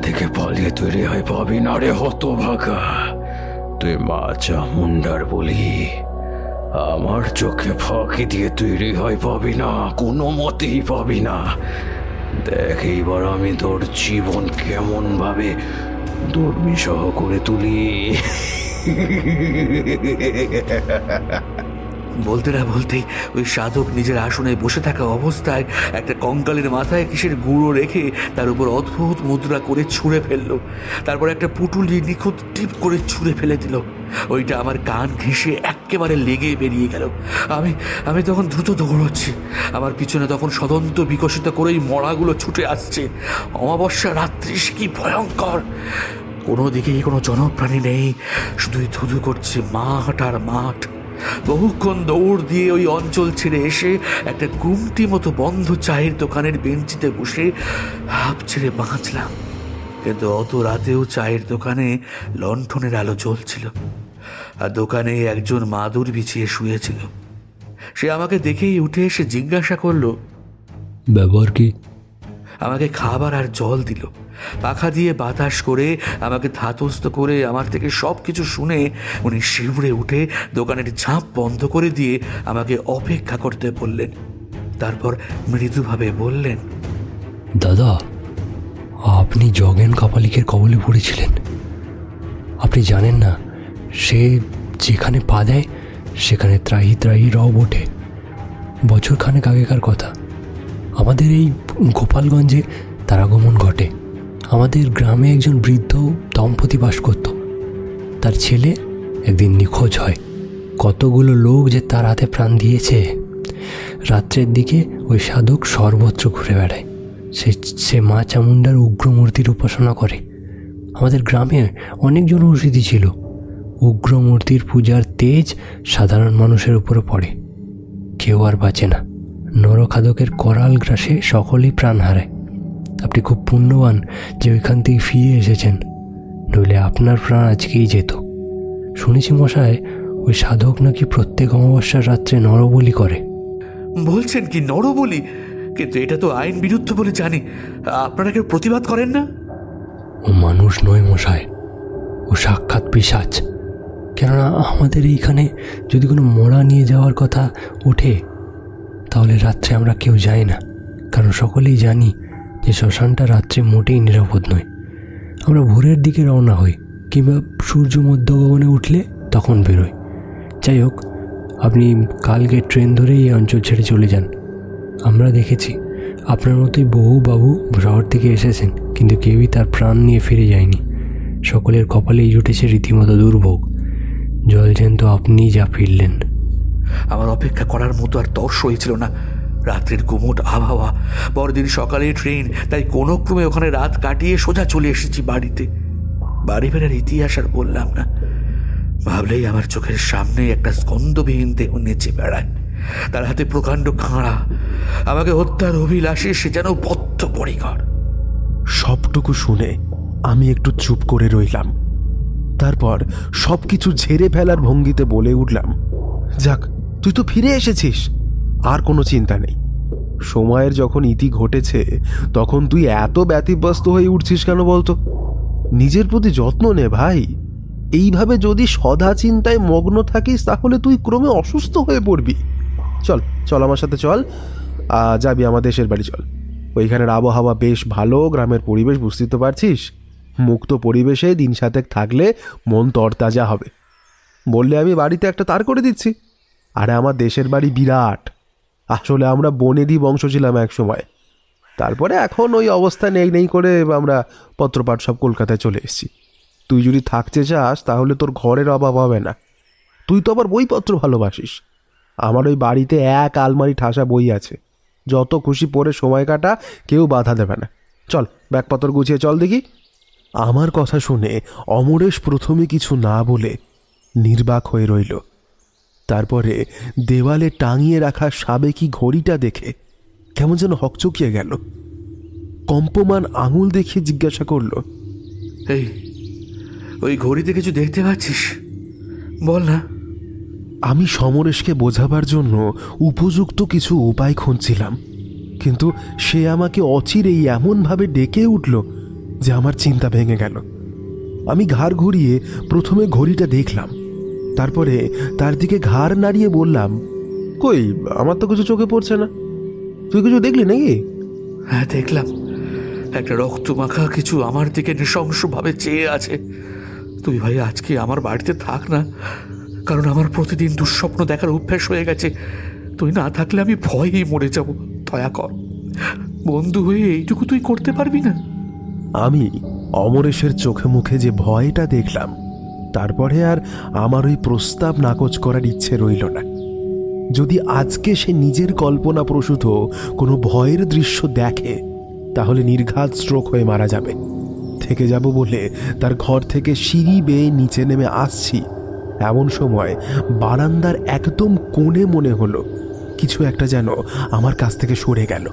H: থেকে পালিয়ে তৈরি হয় পাবি না রে হতভাগা। তুই মা চামুণ্ডার বলি, আমার চোখে ফাঁকি দিয়ে তৈরি হয় পাবি না, কোনো মতেই পাবি না। দেখ এইবার আমি তোর জীবন কেমন ভাবে দুর্বিষহ করে তুলি।
E: বলতে না বলতেই ওই সাধক নিজের আসনে বসে থাকা অবস্থায় একটা কঙ্কালের মাথায় কিসের গুঁড়ো রেখে তার উপর অদ্ভুত মুদ্রা করে ছুঁড়ে ফেললো। তারপর একটা পুটুলি নিখুঁত টিপ করে ছুঁড়ে ফেলে দিল। ওইটা আমার কান ঘেঁষে একেবারে লেগে বেরিয়ে গেল। আমি তখন দ্রুত দৌড়চ্ছি। আমার পিছনে তখন সদন্ত বিকশিত করেই মড়াগুলো ছুটে আসছে। অমাবস্যা রাত্রি কি ভয়ঙ্কর! কোনো দিকেই কোনো জনপ্রাণী নেই, শুধুই ধুধু করছে মাঠ আর মাঠ। বহুক্ষণ দৌড় দিয়ে ওই অঞ্চল ছেড়ে এসে একটা গুমটি মতো বন্ধ চায়ের দোকানের বেঞ্চিতে বসে হাঁপ ছেড়ে বাঁচলাম। কিন্তু অত রাতেও চায়ের দোকানে লণ্ঠনের আলো জ্বলছিল, আর দোকানে একজন মাদুর বিছিয়ে শুয়েছিল। সে আমাকে দেখেই উঠে এসে জিজ্ঞাসা করলো,
C: ব্যবহার কি?
E: আমাকে খাবার আর জল দিল। পাখা দিয়ে বাতাস করে আমাকে ধাতস্থ করে আমার থেকে সব কিছু শুনে উনি শিউরে উঠে দোকানের ঝাঁপ বন্ধ করে দিয়ে আমাকে অপেক্ষা করতে বললেন। তারপর মৃদুভাবে বললেন,
C: দাদা, আপনি জগেন কাপালিকের কবলে পড়েছিলেন। আপনি জানেন না, সে যেখানে পা দেয় সেখানে ত্রাহি ত্রাহি রব ওঠে। বছরখানেক আগেকার কথা, আমাদের এই গোপালগঞ্জে তার আগমন ঘটে। আমাদের গ্রামে একজন বৃদ্ধ দম্পতি বাস করত। তার ছেলে একদিন নিখোঁজ হয়। কতগুলো লোক যে তার হাতে প্রাণ দিয়েছে। রাত্রের দিকে ওই সাধক সর্বত্র ঘুরে বেড়ায়, সে মা চামুণ্ডার উগ্র মূর্তির উপাসনা করে। আমাদের গ্রামে অনেক জনৌষধি ছিল। উগ্র মূর্তির পূজার তেজ সাধারণ মানুষের উপরে পড়ে, কেউ আর বাঁচে না। নরখাদকের করাল গ্রাসে সকলেই প্রাণ হারায়। আপনি খুব পুণ্যবান যে ওইখান থেকে ফিরে এসেছেন, নইলে আপনার প্রাণ আজকেই যেত। শুনেছি মশাই, ওই সাধক নাকি প্রত্যেক অমাবস্যার রাত্রে নরবলি করে।
E: বলছেন কি নরবলি? কিন্তু এটা তো আইন বিরুদ্ধ বলে জানি। আপনারা কেউ প্রতিবাদ করেন না?
C: ও মানুষ নয় মশাই, ও সাক্ষাৎ পিশাচ। কেননা আমাদের এইখানে যদি কোনো মরা নিয়ে যাওয়ার কথা ওঠে, তাহলে রাত্রে আমরা কেউ যাই না, কারণ সকলেই জানি যে শ্মশানটা রাত্রে মোটেই নিরাপদ নয়। আমরা ভোরের দিকে রওনা হই, কিংবা সূর্য মধ্যগগনে উঠলে তখন বেরোই। যাই হোক, আপনি কালকে ট্রেন ধরে এই অঞ্চল ছেড়ে চলে যান। আমরা দেখেছি আপনার মতোই বহু বাবু শহর থেকে এসেছেন, কিন্তু কেউই তার প্রাণ নিয়ে ফিরে যায়নি। সকলের কপালেই জুটেছে রীতিমতো দুর্ভোগ। জলজ্যান্ত আপনিই যা ফিরলেন।
E: আমার অপেক্ষা করার মতো আর তর্স হয়েছিল না। রাত্রের গুমোট আবহাওয়া, পরদিন সকালে ট্রেন, তাই কোনো ক্রমে ওখানে রাত কাটিয়ে সোজা চলে এসেছি বাড়িতে। বাড়ি ফেরার ইতিহাস আর বললাম না। ভাবলেই আমার চোখের সামনে একটা স্কন্দবিহীন দেহ নেচে বেড়ায়, তার হাতে প্রকাণ্ড খাঁড়া। আমাকে হত্যার অভিলাষে সে যেন বদ্ধপরিকর।
A: সবটুকু শুনে আমি একটু চুপ করে রইলাম। তারপর সবকিছু ঝেড়ে ফেলার ভঙ্গিতে বলে উঠলাম, যাক, তুই তো ফিরে এসেছিস, আর কোনো চিন্তা নেই। সময়ের যখন ইতি ঘটেছে তখন তুই এত ব্যতিব্যস্ত হয়ে উঠছিস কেন বলতো? নিজের প্রতি যত্ন নে ভাই। এইভাবে যদি সদা চিন্তায় মগ্ন থাকিস তাহলে তুই ক্রমে অসুস্থ হয়ে পড়বি। চল চল আমার সাথে চল, যাবি আমার দেশের বাড়ি চল। ওইখানের আবহাওয়া বেশ ভালো, গ্রামের পরিবেশ বুঝতে তো পারছিস। মুক্ত পরিবেশে দিন সাতেক থাকলে মন তরতাজা হবে। বললে আমি বাড়িতে একটা তার করে দিচ্ছি। আরে আমার দেশের বাড়ি বিরাট। আসলে আমরা বনেদি বংশ ছিলাম এক সময়, তারপরে এখন ওই অবস্থা নেই করে আমরা পত্রপাঠ সব কলকাতায় চলে এসেছি। তুই যদি থাকতে চাস তাহলে তোর ঘরের অভাব হবে না। তুই তো আবার বইপত্র ভালোবাসিস। আমার ওই বাড়িতে এক আলমারি ঠাসা বই আছে, যত খুশি পড়ে সময় কাটা, কেউ বাধা দেবে না। চল ব্যাগপত্র গুছিয়ে চল দেখি। আমার কথা শুনে অমরেশ প্রথমে কিছু না বলে নির্বাক হয়ে রইল। তারপরে দেওয়ালে টাঙিয়ে রাখা সাবেকি ঘড়িটা দেখে কেমন যেন হকচকিয়ে গেল। কম্পমান আঙুল দেখিয়ে জিজ্ঞাসা করল,
E: এই ওই ঘড়িতে কিছু দেখতে পাচ্ছিস? বল না।
A: আমি সমরেশকে বোঝাবার জন্য উপযুক্ত কিছু উপায় খুঁজছিলাম, কিন্তু সে আমাকে অচিরেই এমনভাবে ডেকে উঠল যে আমার চিন্তা ভেঙে গেল। আমি ঘাড় ঘুরিয়ে প্রথমে ঘড়িটা দেখলাম, তারপরে তার দিকে ঘাড় নাড়িয়ে বললাম, কই, আমার তো কিছু চোখে পড়ছে না। তুই কিছু দেখলি নাকি?
E: হ্যাঁ দেখলাম, একটা রক্তমাখা কিছু আমার দিকে নৃশংসভাবে চেয়ে আছে। তুই ভাই আজকে আমার বাড়িতে থাক না, কারণ আমার প্রতিদিন দুঃস্বপ্ন দেখার অভ্যাস হয়ে গেছে। তুই না থাকলে আমি ভয়েই মরে যাব। দয়া কর, বন্ধু হয়ে এইটুকু তুই করতে পারবি না?
A: আমি অমরেশের চোখে মুখে যে ভয়টা দেখলাম, তারপরে আর আমার ওই প্রস্তাব নাকচ করার ইচ্ছে রইল না। যদি আজকে সে নিজের কল্পনা প্রসূত কোনো ভয়ের দৃশ্য দেখে, তাহলে নির্ঘাত স্ট্রোক হয়ে মারা যাবে। থেকে যাব বলে তার ঘর থেকে সিঁড়ি বেয়ে নিচে নেমে আসছি, এমন সময় বারান্দার একদম কোণে মনে হলো কিছু একটা যেন আমার কাছ থেকে সরে গেল।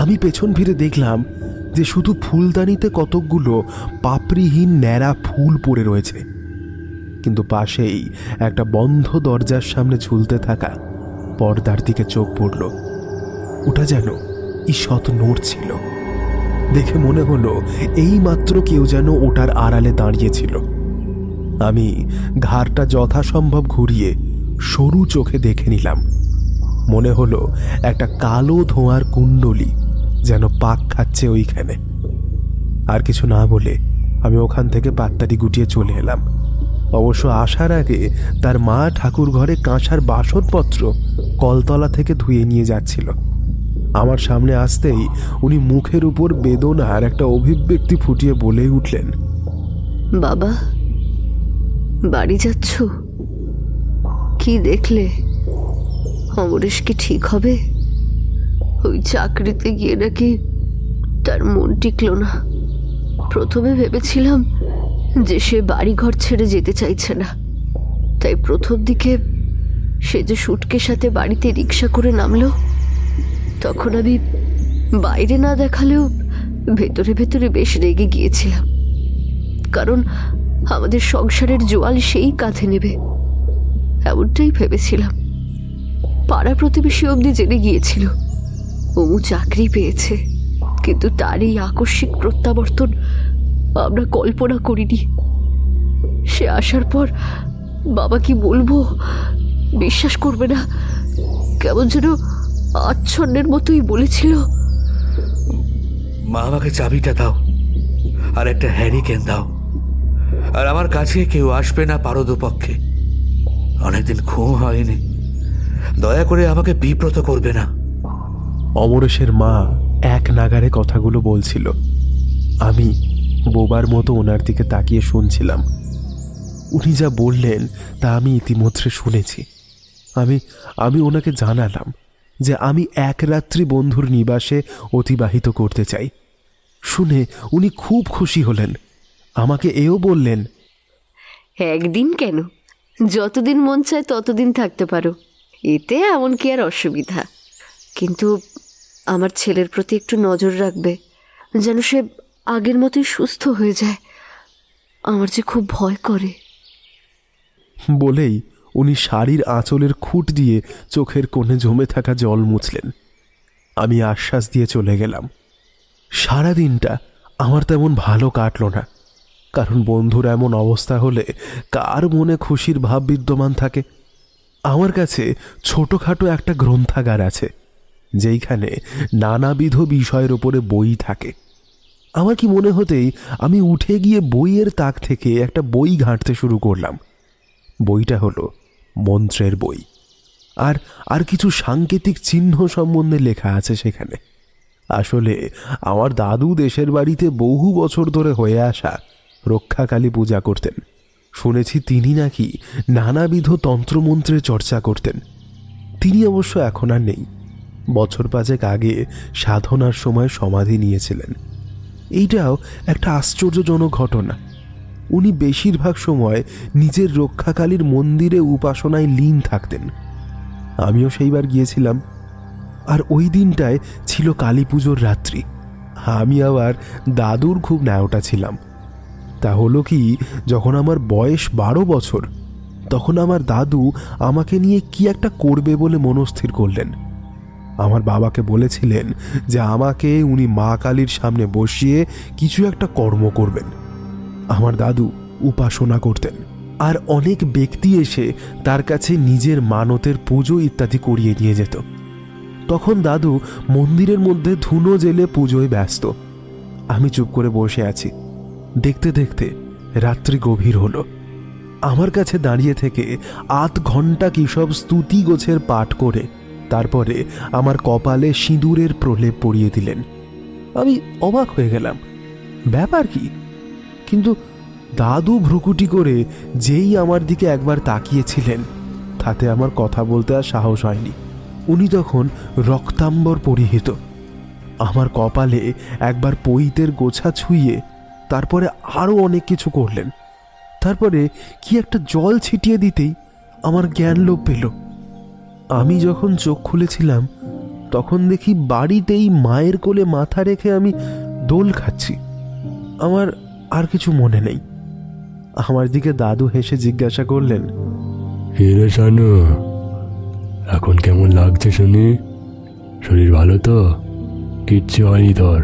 A: আমি পেছন ফিরে দেখলাম যে শুধু ফুলদানিতে কতকগুলো পাপড়িহীন ন্যাড়া ফুল পড়ে রয়েছে, কিন্তু পাশেই একটা বন্ধ দরজার সামনে ঝুলতে থাকা পর্দার দিকে চোখ পড়ল। ওটা যেন ঈষৎ নড়ছিল। দেখে মনে হলো এই মাত্র কেউ যেন ওটার আড়ালে দাঁড়িয়েছিল। আমি ঘাড়টা যথাসম্ভব ঘুরিয়ে সরু চোখে দেখে নিলাম। মনে হলো একটা কালো ধোঁয়ার কুণ্ডলী যেন পাক খাচ্ছে ওইখানে। আর কিছু না বলে আমি ওখান থেকে পাত্তারি গুটিয়ে চলে এলাম। অবশ্য আসার আগে তার মা ঠাকুর ঘরে কাঁসার বাসনপত্র কলতলা থেকে ধুয়ে নিয়ে যাচ্ছিল। আমার সামনে আসতেই উনি মুখের উপর বেদনার একটা অভিব্যক্তি ফুটিয়ে বলে উঠলেন,
D: বাবা, বাড়ি যাচ্ছ? কি দেখলে? অমরেশ কি ঠিক হবে? ওই চাকরিতে গিয়ে নাকি তার মন টিকলো না। প্রথমে ভেবেছিলাম যে সে বাড়িঘর ছেড়ে যেতে চাইছে না, তাই প্রথম দিকে সে যে সুটকের সাথে বাড়িতে রিক্সা করে নামলো, তখন আমি বাইরে না দেখালেও ভেতরে ভেতরে বেশ রেগে গিয়েছিলাম। কারণ আমাদের সংসারের জোয়াল সেই কাঁধে নেবে, এমনটাই ভেবেছিলাম। পাড়া প্রতিবেশী অবধি জেনে গিয়েছিল অমু চাকরি পেয়েছে, কিন্তু তার এই আকস্মিক প্রত্যাবর্তন আমরা কল্পনা করিনি। সে আসার পর বাবা কি বলবো, বিশ্বাস করবে না, কেমন যেন আচ্ছন্নের মতোই বলেছিল,
E: মা আমাকে চাবিটা দাও আর একটা হ্যারিকেন দাও, আর আমার কাছে কেউ আসবে না পারদপক্ষে। অনেকদিন ঘুম হয়নি, দয়া করে আমাকে বিব্রত করবে না।
A: অমরেশের মা এক নাগারে কথাগুলো বলছিল। আমি বোবার মতো ওনার দিকে তাকিয়ে শুনছিলাম। উনি যা বললেন তা আমি ইতিমধ্যে শুনেছি। আমি ওনাকে জানালাম যে আমি এক রাত্রি বন্ধুর নিবাসে অতিবাহিত করতে চাই। শুনে উনি খুব খুশি হলেন। আমাকে এও বললেন,
D: একদিন কেন, যতদিন মন চায় ততদিন থাকতে পারো, এতে এমন কি আর অসুবিধা। কিন্তু আমার ছেলের প্রতি একটু নজর রাখবে, যেন সে আগের মতোই সুস্থ হয়ে যায়। আমার যে খুব ভয় করে।
A: বলেই উনি শাড়ির আঁচলের খুঁট দিয়ে চোখের কোণে জমে থাকা জল মুছলেন। আমি আশ্বাস দিয়ে চলে গেলাম। সারাদিনটা আমার তেমন ভালো কাটল না, কারণ বন্ধুর এমন অবস্থা হলে কার মনে খুশির ভাব বিদ্যমান থাকে। আমার কাছে ছোটোখাটো একটা গ্রন্থাগার আছে, যেইখানে নানাবিধ বিষয়ের ওপরে বই থাকে। আমার কি মনে হতেই আমি উঠে গিয়ে বইয়ের তাক থেকে একটা বই ঘাঁটতে শুরু করলাম। বইটা হলো মন্ত্রের বই, আর কিছু সাংকেতিক চিহ্ন সম্বন্ধে লেখা আছে সেখানে। আসলে আমার দাদু দেশের বাড়িতে বহু বছর ধরে হয়ে আসা রক্ষাকালী পূজা করতেন। শুনেছি তিনি নাকি নানাবিধ তন্ত্রমন্ত্রের চর্চা করতেন। তিনি অবশ্য এখন আর নেই, বছর 5 আগে সাধনার সময় সমাধি নিয়েছিলেন। এইটাও একটা আশ্চর্যজনক ঘটনা। উনি বেশিরভাগ সময় নিজের রক্ষাকালীর মন্দিরে উপাসনায় লীন থাকতেন। আমিও সেইবার গিয়েছিলাম, আর ওই দিনটায় ছিল কালী পুজোর রাত্রি। আমি আবার দাদুর খুব ন্যাওটা ছিলাম। তা হলো কি, যখন আমার বয়স 12 বছর, তখন আমার দাদু আমাকে নিয়ে কি একটা করবে বলে মনস্থির করলেন। আমার বাবাকে বলেছিলেন যে আমাকে উনি মা কালীর সামনে বসিয়ে কিছু একটা কর্ম করবেন। আমার দাদু উপাসনা করতেন, আর অনেক ব্যক্তি এসে তার কাছে নিজের মানতের পুজো ইত্যাদি করিয়ে নিয়ে যেত। তখন দাদু মন্দিরের মধ্যে ধুনো জেলে পুজোয় ব্যস্ত। আমি চুপ করে বসে আছি। দেখতে দেখতে রাত্রি গভীর হলো। আমার কাছে দাঁড়িয়ে থেকে 8 ঘন্টা কি সব স্তুতি গোছের পাঠ করে তারপরে আমার কপালে সিঁদুরের প্রলেপ পরিয়ে দিলেন। আমি অবাক হয়ে গেলাম, ব্যাপার কি? কিন্তু দাদু ভ্রুকুটি করে যেই আমার দিকে একবার তাকিয়েছিলেন, তাতে আমার কথা বলতে আর সাহস হয়নি। উনি তখন রক্তাম্বর পরিহিত। আমার কপালে একবার পৈতের গোছা ছুঁয়ে তারপরে আরও অনেক কিছু করলেন। তারপরে কি একটা জল ছিটিয়ে দিতেই আমার জ্ঞান লোপ পেল। আমি যখন চোখ খুলেছিলাম তখন দেখি বাড়িতেই মায়ের কোলে মাথা রেখে আমি দোল খাচ্ছি। আমার আর কিছু মনে নেই। আমার দিকে দাদু হেসে জিজ্ঞাসা করলেন,
I: হিরে শানু, এখন কেমন লাগছে শুনি? শরীর ভালো তো? কিচ্ছু হয়নি তোর?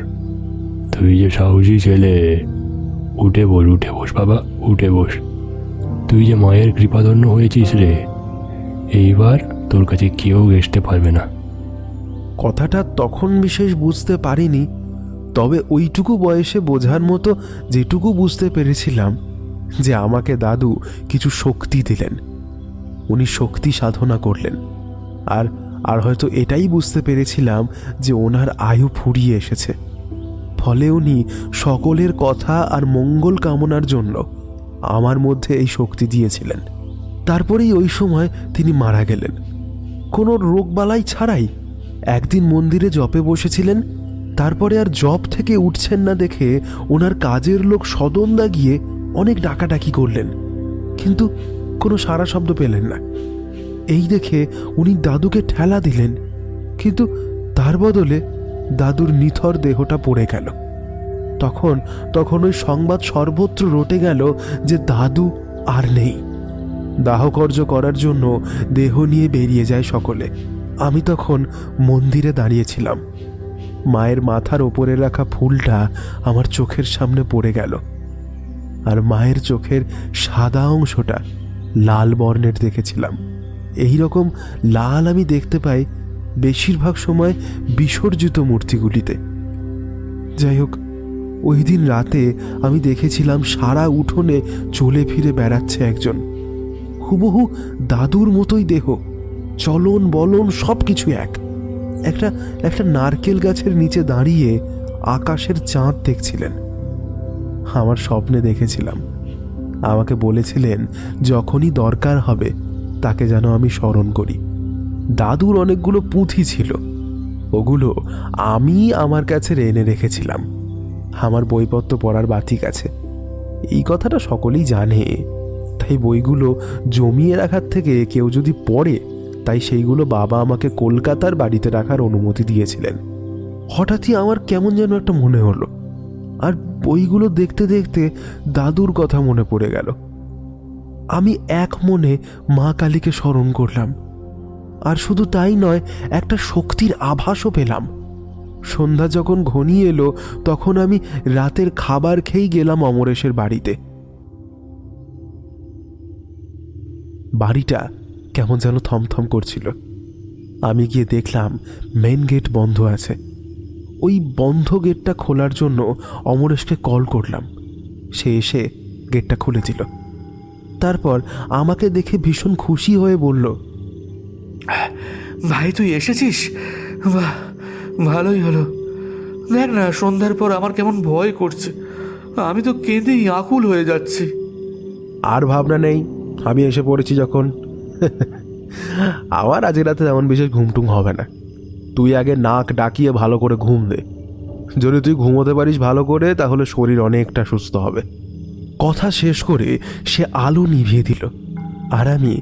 I: তুই যে সাহসী ছেলে, উঠে বস বাবা, উঠে বস। তুই যে মায়ের কৃপাধন্য হয়েছিস রে, এইবার তোর কাছে কেউ ঘেঁষতে পারবে না।
A: কথাটা তখন বিশেষ বুঝতে পারিনি, তবে ওইটুকু বয়সে বোঝার মতো যেটুকু বুঝতে পেরেছিলাম যে আমাকে দাদু কিছু শক্তি দিলেন। উনি শক্তি সাধনা করলেন, আর হয়তো এটাই বুঝতে পেরেছিলাম যে ওনার আয়ু ফুরিয়ে এসেছে। ফলে উনি সকলের কথা আর মঙ্গল কামনার জন্য আমার মধ্যে এই শক্তি দিয়েছিলেন। তারপরেই ওই সময় তিনি মারা গেলেন, কোনো রোগবালাই ছাড়াই। একদিন মন্দিরে জপে বসেছিলেন, তারপরে আর জপ থেকে উঠছেন না দেখে ওনার কাজের লোক সদন্দা গিয়ে অনেক ডাকাডাকি করলেন, কিন্তু কোনো সাড়া শব্দ পেলেন না। এই দেখে উনি দাদুকে ঠেলা দিলেন, কিন্তু তার বদলে দাদুর নিথর দেহটা পড়ে গেল। তখন ওই সংবাদ সর্বত্র রটে গেল যে দাদু আর নেই। দাহকর্য করার জন্য দেহ নিয়ে বেরিয়ে যায় সকলে। আমি তখন মন্দিরে দাঁড়িয়েছিলাম। মায়ের মাথার ওপরে রাখা ফুলটা আমার চোখের সামনে পড়ে গেল, আর মায়ের চোখের সাদা অংশটা লাল বর্ণের দেখেছিলাম। এই রকম লাল আমি দেখতে পাই বেশিরভাগ সময় বিসর্জিত মূর্তিগুলিতে। যাই হোক, ওই দিন রাতে আমি দেখেছিলাম সারা উঠোনে চলে ফিরে বেড়াচ্ছে একজন, হুবহু দাদুর মতোই দেহ, চলন বলন সব কিছু এক। একটা নারকেল গাছের নিচে দাঁড়িয়ে আকাশের চাঁদ দেখছিলেন। আমার স্বপ্নে দেখেছিলাম, আমাকে বলেছিলেন যখনই দরকার হবে তাকে যেন আমি স্মরণ করি। দাদুর অনেকগুলো পুঁথি ছিল, ওগুলো আমি আমার কাছে এনে রেখেছিলাম। আমার বইপত্র পড়ার বাতিক আছে, এই কথাটা সকলেই জানে। তাই বইগুলো জমিয়ে রাখার থেকে কেউ যদি পড়ে, তাই সেইগুলো বাবা আমাকে কলকাতার বাড়িতে রাখার অনুমতি দিয়েছিলেন। হঠাৎই আমার কেমন যেন একটা মনে হলো, আর বইগুলো দেখতে দেখতে দাদুর কথা মনে পড়ে গেল। আমি এক মনে মা কালীকে স্মরণ করলাম, আর শুধু তাই নয়, একটা শক্তির আভাসও পেলাম। সন্ধ্যা যখন ঘনিয়ে এলো, তখন আমি রাতের খাবার খেয়েই গেলাম অমরেশের বাড়িতে। বাড়িটা কেমন যেন থমথম করছিল। আমি গিয়ে দেখলাম মেন গেট বন্ধ আছে। ওই বন্ধ গেটটা খোলার জন্য অমরেশকে কল করলাম, সে এসে গেটটা খুলে দিল। তারপর আমাকে দেখে ভীষণ খুশি হয়ে বলল,
E: ভাই তুই এসেছিস, বাহ ভালোই হলো। দেখ না, সন্ধ্যার পর আমার কেমন ভয় করছে, আমি তো কেঁদেই আকুল হয়ে যাচ্ছি।
A: আর ভাবনা নেই, আমি এসে পড়েছি যখন। আমার আজ রাতে তেমন বিশেষ ঘুমটুম হবে না। তুই আগে নাক ডাকিয়ে ভালো করে ঘুম দে। যদি তুই ঘুমোতে পারিস ভালো করে, তাহলে শরীর অনেকটা সুস্থ হবে। কথা শেষ করে সে আলো নিভিয়ে দিল, আর আমি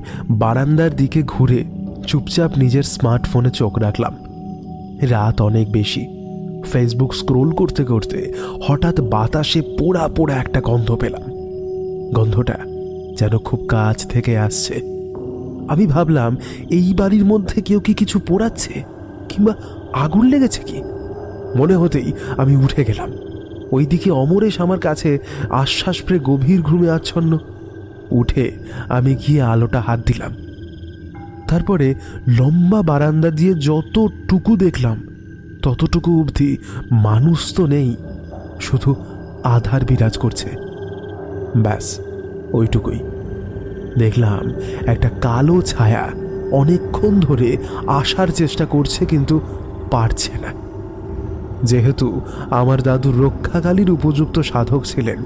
A: বারান্দার দিকে ঘুরে চুপচাপ নিজের স্মার্টফোনে চোখ রাখলাম। রাত অনেক বেশি। ফেসবুক স্ক্রোল করতে করতে হঠাৎ বাতাসে পোড়া পোড়া একটা গন্ধ পেলাম। গন্ধটা যেন খুব কাছ থেকে আসছে। আমি ভাবলাম এই বাড়ির মধ্যে কেউ কি কিছু পোড়াচ্ছে, কিংবা আগুন লেগেছে কি। মনে হতেই আমি উঠে গেলাম। ওইদিকে অমরেশ আমার কাছে আশ্বাস পেয়ে গভীর ঘুমে আচ্ছন্ন। উঠে আমি গিয়ে আলোটা হাত দিলাম। তারপরে লম্বা বারান্দা দিয়ে যতটুকু দেখলাম, ততটুকু অবধি মানুষ তো নেই, শুধু আধার বিরাজ করছে। ব্যাস ওইটুকুই। দেখলাম একটা কালো ছায়া অনেকক্ষণ ধরে আসার চেষ্টা করছে, কিন্তু পারছে না। যেহেতু আমার দাদু রক্ষাকালীর উপযুক্ত সাধক ছিলেন,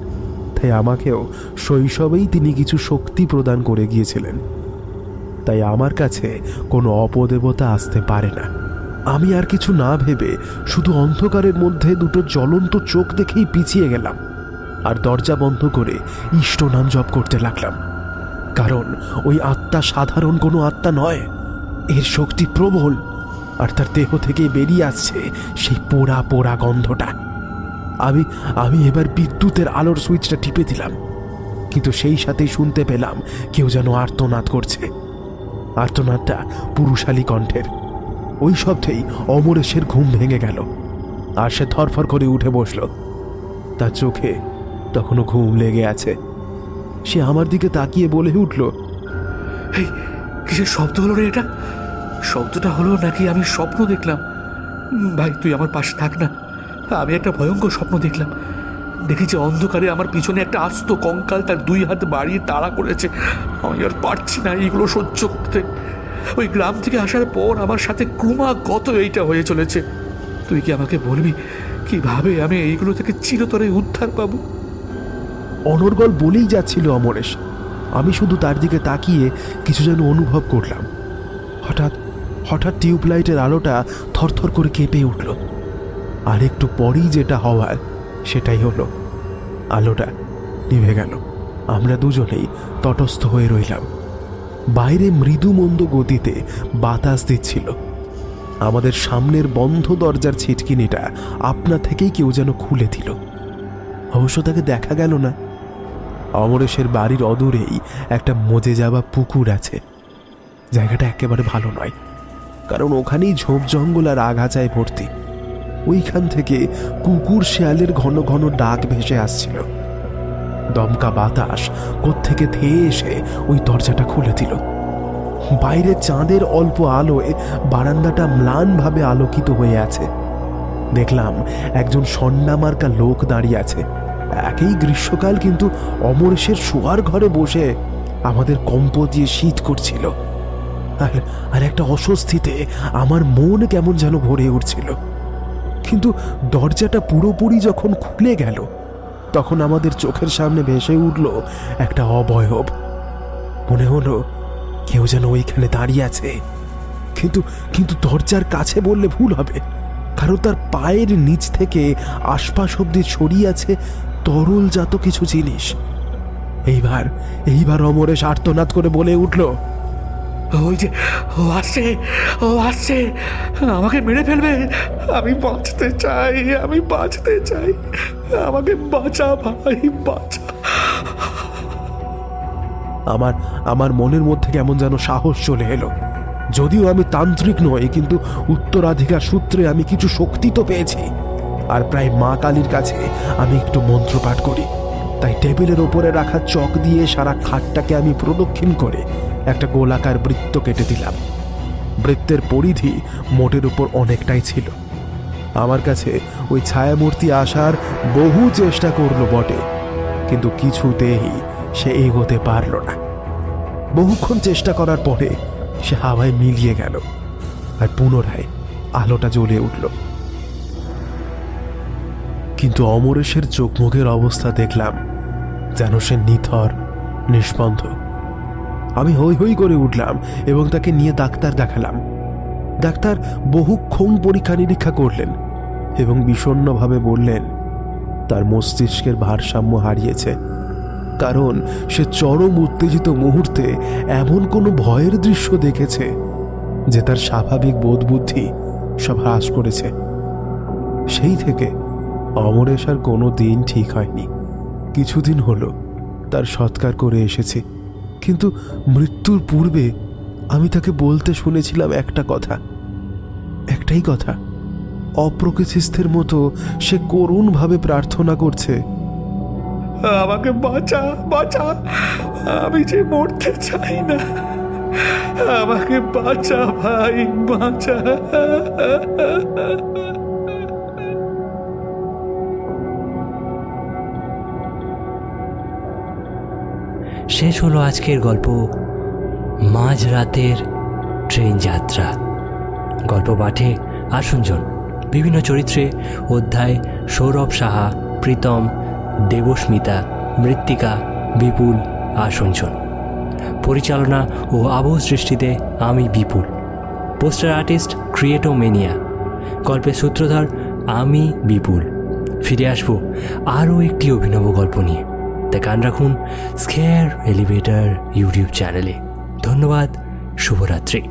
A: তাই আমাকেও শৈশবেই তিনি কিছু শক্তি প্রদান করে গিয়েছিলেন। তাই আমার কাছে কোনো অপদেবতা আসতে পারে না। আমি আর কিছু না ভেবে শুধু অন্ধকারের মধ্যে দুটো জ্বলন্ত চোখ দেখেই পিছিয়ে গেলাম, আর দরজা বন্ধ করে ইষ্ট নাম জপ করতে লাগলাম। কারণ ওই আত্মা সাধারণ কোনো আত্মা নয়, এর শক্তি প্রবল, আর তার দেহ থেকে বেরিয়ে আসছে সেই পোড়া পোড়া গন্ধটা। আমি এবার বিদ্যুতের আলোর সুইচটা টিপে দিলাম, কিন্তু সেই সাথেই শুনতে পেলাম কেউ যেন আর্তনাদ করছে। আর্তনাদটা পুরুষালী কণ্ঠের। ওই শব্দেই অমরেশের ঘুম ভেঙে গেল, আর সে ধরফর করে উঠে বসল। তার চোখে তখনও ঘুম লেগে আছে। সে আমার দিকে তাকিয়ে বলে উঠল,
E: এই কিসের শব্দ হলো রে? এটা শব্দটা হলো নাকি আমি স্বপ্ন দেখলাম? ভাই তুই আমার পাশে থাক না, আমি একটা ভয়ঙ্কর স্বপ্ন দেখলাম। দেখেছি অন্ধকারে আমার পিছনে একটা আস্ত কঙ্কাল তার দুই হাত বাড়িয়ে তাড়া করেছে। আমি আর পারছি না এইগুলো সহ্য করতে। ওই গ্রাম থেকে আসার পর আমার সাথে ক্রমাগত এইটা হয়ে চলেছে। তুই কি আমাকে বলবি কিভাবে আমি এইগুলো থেকে চিরতরে উদ্ধার পাবো?
A: অনর্গল বলেই যাচ্ছিল অমরেশ, আমি শুধু তার দিকে তাকিয়ে কিছু যেন অনুভব করলাম। হঠাৎ হঠাৎ টিউবলাইটের আলোটা থরথর করে কেঁপে উঠল। আর একটু পরেই যেটা হওয়ার সেটাই হলো, আলোটা নিভে গেল। আমরা দুজনেই তটস্থ হয়ে রইলাম। বাইরে মৃদু মন্দ গতিতে বাতাস দিচ্ছিল। আমাদের সামনের বন্ধ দরজার ছিটকিনিটা আপনা থেকেই কেউ যেন খুলে দিল। অবশ্য তাকে দেখা গেল না। অমরেশের বাড়ির অদূরেই একটা মজে যাওয়া পুকুর আছে। জায়গাটা একেবারে ভালো নয়, কারণ ওখানেই ঝোপ জঙ্গল আর আগাছায় ভর্তি। ওইখান থেকে কুকুর শেয়ালের ঘন ঘন ডাক ভেসে আসছিল। দমকা বাতাস কোত্থেকে ধেয়ে এসে ওই দরজাটা খুলে দিল। বাইরে চাঁদের অল্প আলোয় বারান্দাটা ম্লানভাবে আলোকিত হয়ে আছে। দেখলাম একজন সন্নামার্কা লোক দাঁড়িয়ে আছে। একই গ্রীষ্মকাল, কিন্তু অমরেশের শোয়ার ঘরে বসে আমাদের কম্প দিয়ে শীত করছিল। আর একটা অস্বস্তিতে আমার মন কেমন যেন ভরে উঠছিল। কিন্তু দরজাটা পুরোপুরি যখন খুলে গেল, তখন আমাদের চোখের সামনে ভেসে উঠল একটা অবয়ব। মনে হলো কেউ যেন ওইখানে দাঁড়িয়ে আছে। কিন্তু দরজার কাছে বললে ভুল হবে, কারণ তার পায়ের নিচ থেকে আশপাশ অব্দি ছড়িয়ে আছে তরলজাত কিছু জিনিস। এইবার অমরেশ আর্তনাদ করে বলে উঠল,
E: ওই যে ও আসছে, আমাকে মেরে ফেলবে। আমি বাঁচতে চাই, আমাকে বাঁচা ভাই, বাঁচা।
A: আমার মনের মধ্যে কেমন যেন সাহস চলে এলো। যদিও আমি তান্ত্রিক নই, কিন্তু উত্তরাধিকার সূত্রে আমি কিছু শক্তি তো পেয়েছি। আর প্রায় মা কালীর কাছে আমি একটু মন্ত্রপাঠ করি। তাই টেবিলের ওপরে রাখা চক দিয়ে সারা খাটটাকে আমি প্রদক্ষিণ করে একটা গোলাকার বৃত্ত কেটে দিলাম। বৃত্তের পরিধি মোটের উপর অনেকটাই ছিল। আমার কাছে ওই ছায়ামূর্তি আসার বহু চেষ্টা করলো বটে, কিন্তু কিছুতেই সে এগোতে পারল না। বহুক্ষণ চেষ্টা করার পরে সে হাওয়ায় মিলিয়ে গেল, আর পুনরায় আলোটা জ্বলে উঠল। কিন্তু অমরেশের চোখ মুখের অবস্থা দেখলাম যেন সে নিথর, নিষ্পন্দ। আমি হৈ হৈ করে উঠলাম এবং তাকে নিয়ে ডাক্তার দেখালাম। ডাক্তার বহুক্ষণ পরীক্ষা নিরীক্ষা করলেন এবং বিষণ্ণভাবে বললেন তার মস্তিষ্কের ভারসাম্য হারিয়েছে, কারণ সে চরম উত্তেজিত মুহূর্তে এমন কোনো ভয়ের দৃশ্য দেখেছে যে তার স্বাভাবিক বোধবুদ্ধি সব হ্রাস করেছে। সেই থেকে অমরেশ আর কোনো দিন ঠিক হয়নি। কিছুদিন হলো তার সৎকার করে এসেছি, কিন্তু মৃত্যুর পূর্বে আমি তাকে বলতে শুনেছিলাম একটাই কথা। অপ্রকৃতিস্থের মতো সে করুণভাবে প্রার্থনা করছে,
E: আমাকে বাঁচা, আমি যে মরতে চাই না, আমাকে বাঁচা ভাই, বাঁচা।
C: শেষ হলো আজকের গল্প মাঝরাতের ট্রেন যাত্রা। গল্প পাঠে আসুনজন বিভিন্ন চরিত্রে অধ্যায় সৌরভ সাহা, প্রীতম, দেবস্মিতা, মৃত্তিকা, বিপুল, আসুনজন। পরিচালনা ও আবহ সৃষ্টিতে আমি বিপুল। Poster artist ক্রিয়েটোমেনিয়া। গল্পের সূত্রধর আমি বিপুল। ফিরে আসবো আরও একটি অভিনব গল্প নিয়ে। তাই কান রাখুন স্কেয়ার এলিভেটর ইউটিউব চ্যানেলে। ধন্যবাদ, শুভরাত্রি।